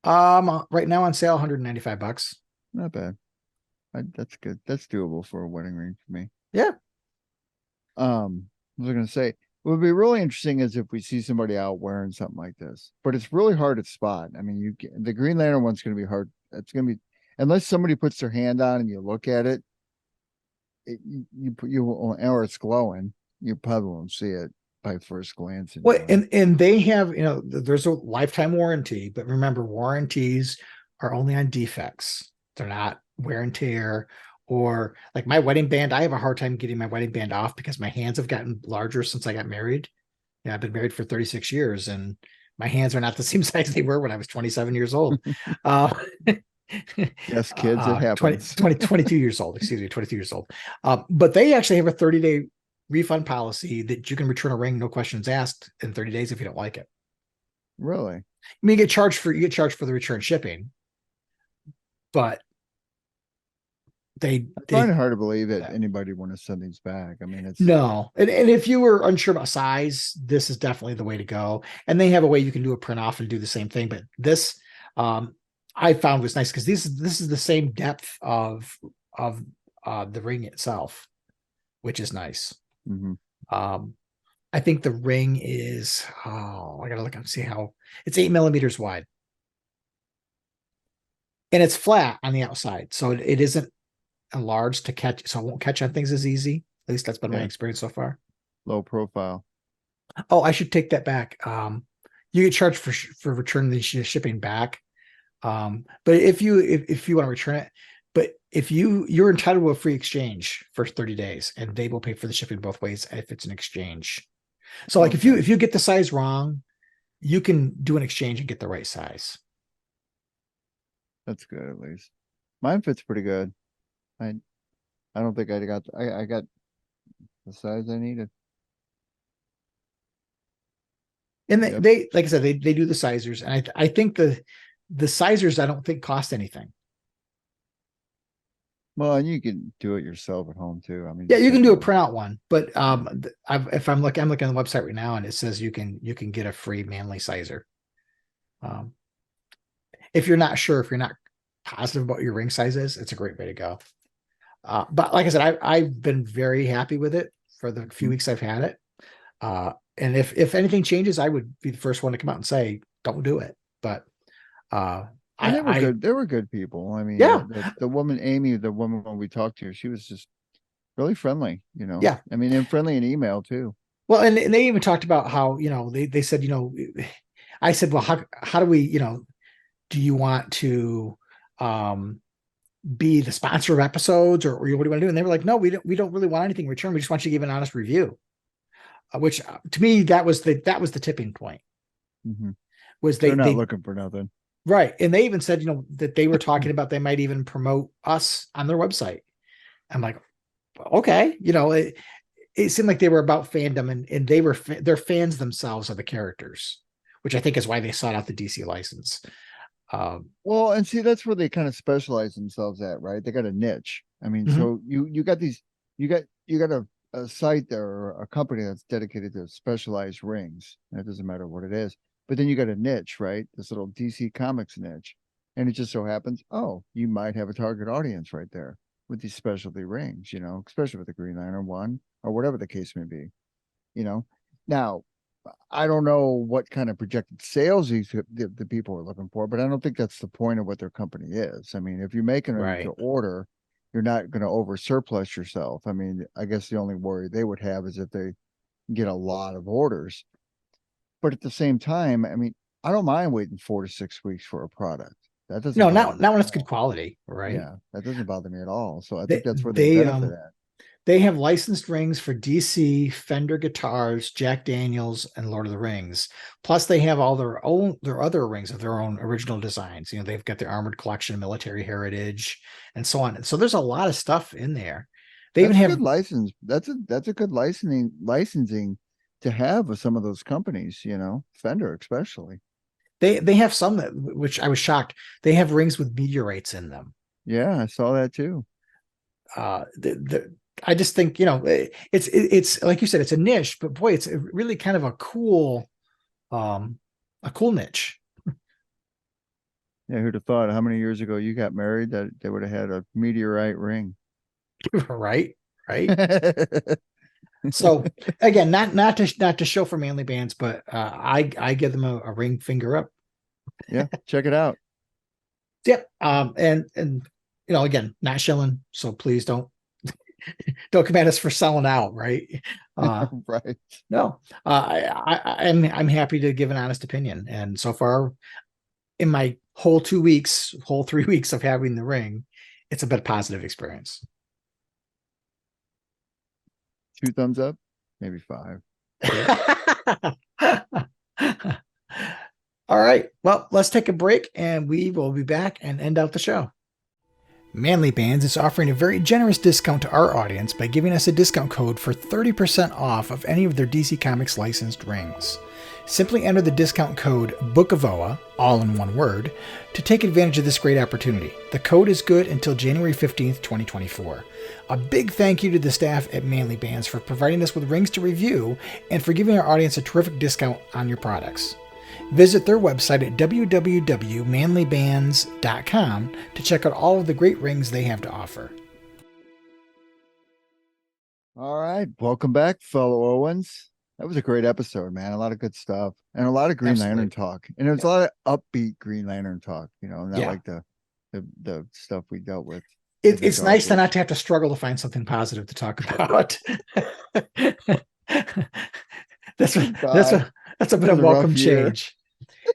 Right now on sale, $195. Not bad. That's good. That's doable for a wedding ring for me. Yeah. I was gonna say what would be really interesting is if we see somebody out wearing something like this, but it's really hard to spot. I mean, the Green Lantern one's gonna be hard. It's gonna be unless somebody puts their hand on and you look at it, or it's glowing, you probably won't see it by first glance. Well, Anyway. and they have, there's a lifetime warranty, but remember, warranties are only on defects. They're not wear and tear. Or like my wedding band, I have a hard time getting my wedding band off because my hands have gotten larger since I got married. Yeah, I've been married for 36 years and my hands are not the same size they were when I was 27 years old. Uh, Yes, kids, it 20, happens. 22 years old, excuse me, 22 years old. But they actually have a 30-day refund policy that you can return a ring, no questions asked, in 30 days if you don't like it. Really? I mean, you get charged for the return shipping, but I they find it hard to believe that anybody want to send these back. I mean, it's no. And if you were unsure about size, this is definitely the way to go. And they have a way you can do a print off and do the same thing. But this I found was nice because this is the same depth of the ring itself, which is nice. mhm. Um I think the ring is, I gotta look and see how it's 8 millimeters wide. And it's flat on the outside. So it isn't a large to catch. So it won't catch on things as easy. At least that's been my Yeah. experience so far. Low profile. Oh, I should take that back. You get charged for returning the shipping back. But if you want to return it, but if you're entitled to a free exchange for 30 days, and they will pay for the shipping both ways if it's an exchange. So like Okay. if you get the size wrong, you can do an exchange and get the right size. That's good at least. Mine fits pretty good. I don't think I got the size I needed. And Yep. they like I said, they do the sizers, and I think the sizers I don't think cost anything. Well, and you can do it yourself at home too. I mean, Yeah, just you can take do a one. printout one, but I'm looking on the website right now, and it says you can get a free Manly sizer. If you're not sure, if you're not positive about your ring size is, it's a great way to go. But like I said, I've been very happy with it for the few weeks I've had it. And if anything changes, I would be the first one to come out and say, don't do it. But And they were good. They were good people. I mean, Yeah. the woman, Amy, the woman when we talked to her, she was just really friendly, you know? Yeah. I mean, and friendly in email too. Well, and they even talked about how, they said, I said, well, how do we, do you want to be the sponsor of episodes, or what do you want to do? And they were like, no, we don't really want anything in return. We just want you to give an honest review. Which to me, that was the tipping point. Mm-hmm. Was They're not looking for nothing. Right. And they even said, that they were talking about, they might even promote us on their website. I'm like, okay, it seemed like they were about fandom, and they're fans themselves of the characters, which I think is why they sought out the DC license. Well, and see, that's where they kind of specialize themselves at, right? They got a niche. I mean, Mhm. so you got a site there, or a company that's dedicated to specialized rings. And it doesn't matter what it is. But then you got a niche, right? This little DC Comics niche. And it just so happens, you might have a target audience right there with these specialty rings, especially with the Green Lantern one, or whatever the case may be. Now, I don't know what kind of projected sales the people are looking for, but I don't think that's the point of what their company is. I mean, if you're making Right. to order, you're not going to over surplus yourself. I mean, I guess the only worry they would have is if they get a lot of orders. But at the same time, I mean, I don't mind waiting 4 to 6 weeks for a product. That doesn't No, bother not me when at it's good all. quality, right? Yeah, that doesn't bother me at all. So I They- think that's where they benefit at. They have licensed rings for DC, Fender guitars, Jack Daniels, and Lord of the Rings. Plus, they have all their other rings of their own original designs. They've got their Armored Collection, Military Heritage, and so on. So there's a lot of stuff in there. They That's even a have good license. That's a good licensing to have with some of those companies, Fender especially. they have some which I was shocked. They have rings with meteorites in them. Yeah, I saw that too. I just think, it's like you said, it's a niche, but boy, it's really kind of a cool niche. Yeah, who'd have thought how many years ago you got married that they would have had a meteorite ring? Right. So again, not to show for Manly Bands, but I give them a ring finger up. Yeah, check it out. Yep. And again, not shilling, so please don't come at us for selling out, right? Right. No, I'm happy to give an honest opinion, and so far, in my whole 3 weeks of having the ring, it's a bit positive experience. 2 thumbs up, maybe 5. All right. Well, let's take a break, and we will be back and end out the show. Manly Bands is offering a very generous discount to our audience by giving us a discount code for 30% off of any of their DC Comics licensed rings. Simply enter the discount code BOOKOFOA, all in one word, to take advantage of this great opportunity. The code is good until January 15th, 2024. A big thank you to the staff at Manly Bands for providing us with rings to review and for giving our audience a terrific discount on your products. Visit their website at www.manlybands.com to check out all of the great rings they have to offer. All right, welcome back, fellow Owens. That was a great episode, man. A lot of good stuff and a lot of Green Lantern talk. And there's a lot of upbeat Green Lantern talk, not like the stuff we dealt with. It's nice to not to have to struggle to find something positive to talk about. That's a bit of welcome change.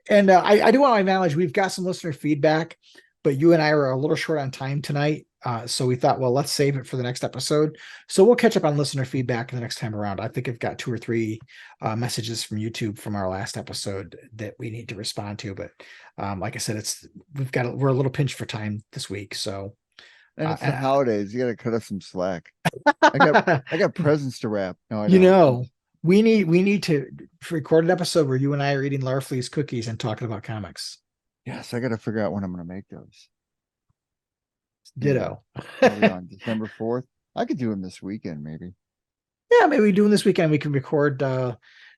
And I do want to acknowledge we've got some listener feedback, but you and I are a little short on time tonight. So we thought, well, let's save it for the next episode. So we'll catch up on listener feedback the next time around. I think I've got 2 or 3 messages from YouTube from our last episode that we need to respond to. But like I said, we're a little pinched for time this week. So. And it's the holidays. You got to cut us some slack. I got presents to wrap. No, I don't. We need to record an episode where you and I are eating Larfleeze cookies and talking about comics. Yes, I got to figure out when I'm going to make those. Ditto. On December 4th. I could do them this weekend, maybe. Yeah, maybe we do them this weekend. We can record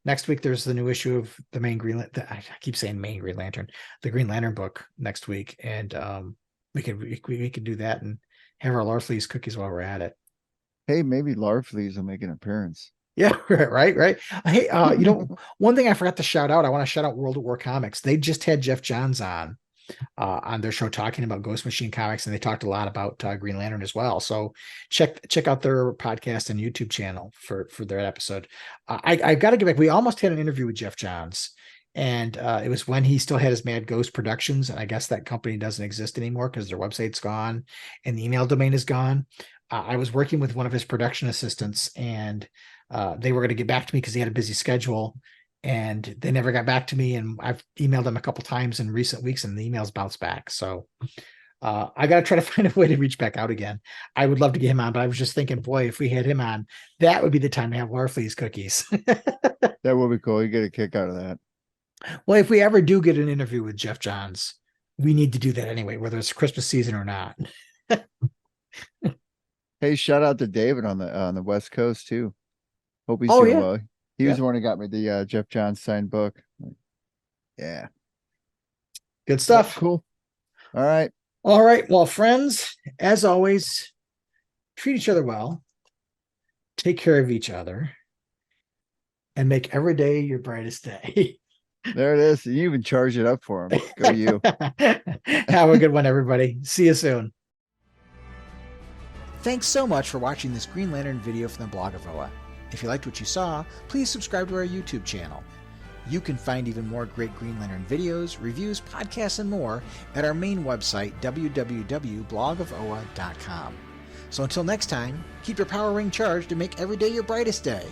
next week. There's the new issue of the main I keep saying main Green Lantern, the Green Lantern book next week, and we could do that and have our Larfleeze cookies while we're at it. Hey, maybe Larfleeze will make an appearance. Yeah, right. Hey, one thing I forgot to shout out. I want to shout out World at War Comics. They just had Jeff Johns on their show talking about Ghost Machine Comics, and they talked a lot about Green Lantern as well. So check out their podcast and YouTube channel for their episode. I've got to get back. We almost had an interview with Jeff Johns. And it was when he still had his Mad Ghost Productions. And I guess that company doesn't exist anymore because their website's gone and the email domain is gone. I was working with one of his production assistants, and they were going to get back to me because he had a busy schedule, and they never got back to me. And I've emailed them a couple times in recent weeks, and the emails bounced back. So I got to try to find a way to reach back out again. I would love to get him on, but I was just thinking, boy, if we had him on, that would be the time to have Larfleeze cookies. That would be cool. You get a kick out of that. Well, if we ever do get an interview with Jeff Johns, we need to do that anyway, whether it's Christmas season or not. Hey, shout out to David on the West Coast too. Hope he's doing well. He was the one who got me the Jeff Johns signed book. Yeah. Good stuff. Cool. All right. Well, friends, as always, treat each other well, take care of each other, and make every day your brightest day. There it is. You even charge it up for him. Go you. Have a good one, everybody. See you soon. Thanks so much for watching this Green Lantern video from the blog of Oa. If you liked what you saw, please subscribe to our YouTube channel. You can find even more great Green Lantern videos, reviews, podcasts, and more at our main website, www.blogofoa.com. So until next time, keep your power ring charged to make every day your brightest day.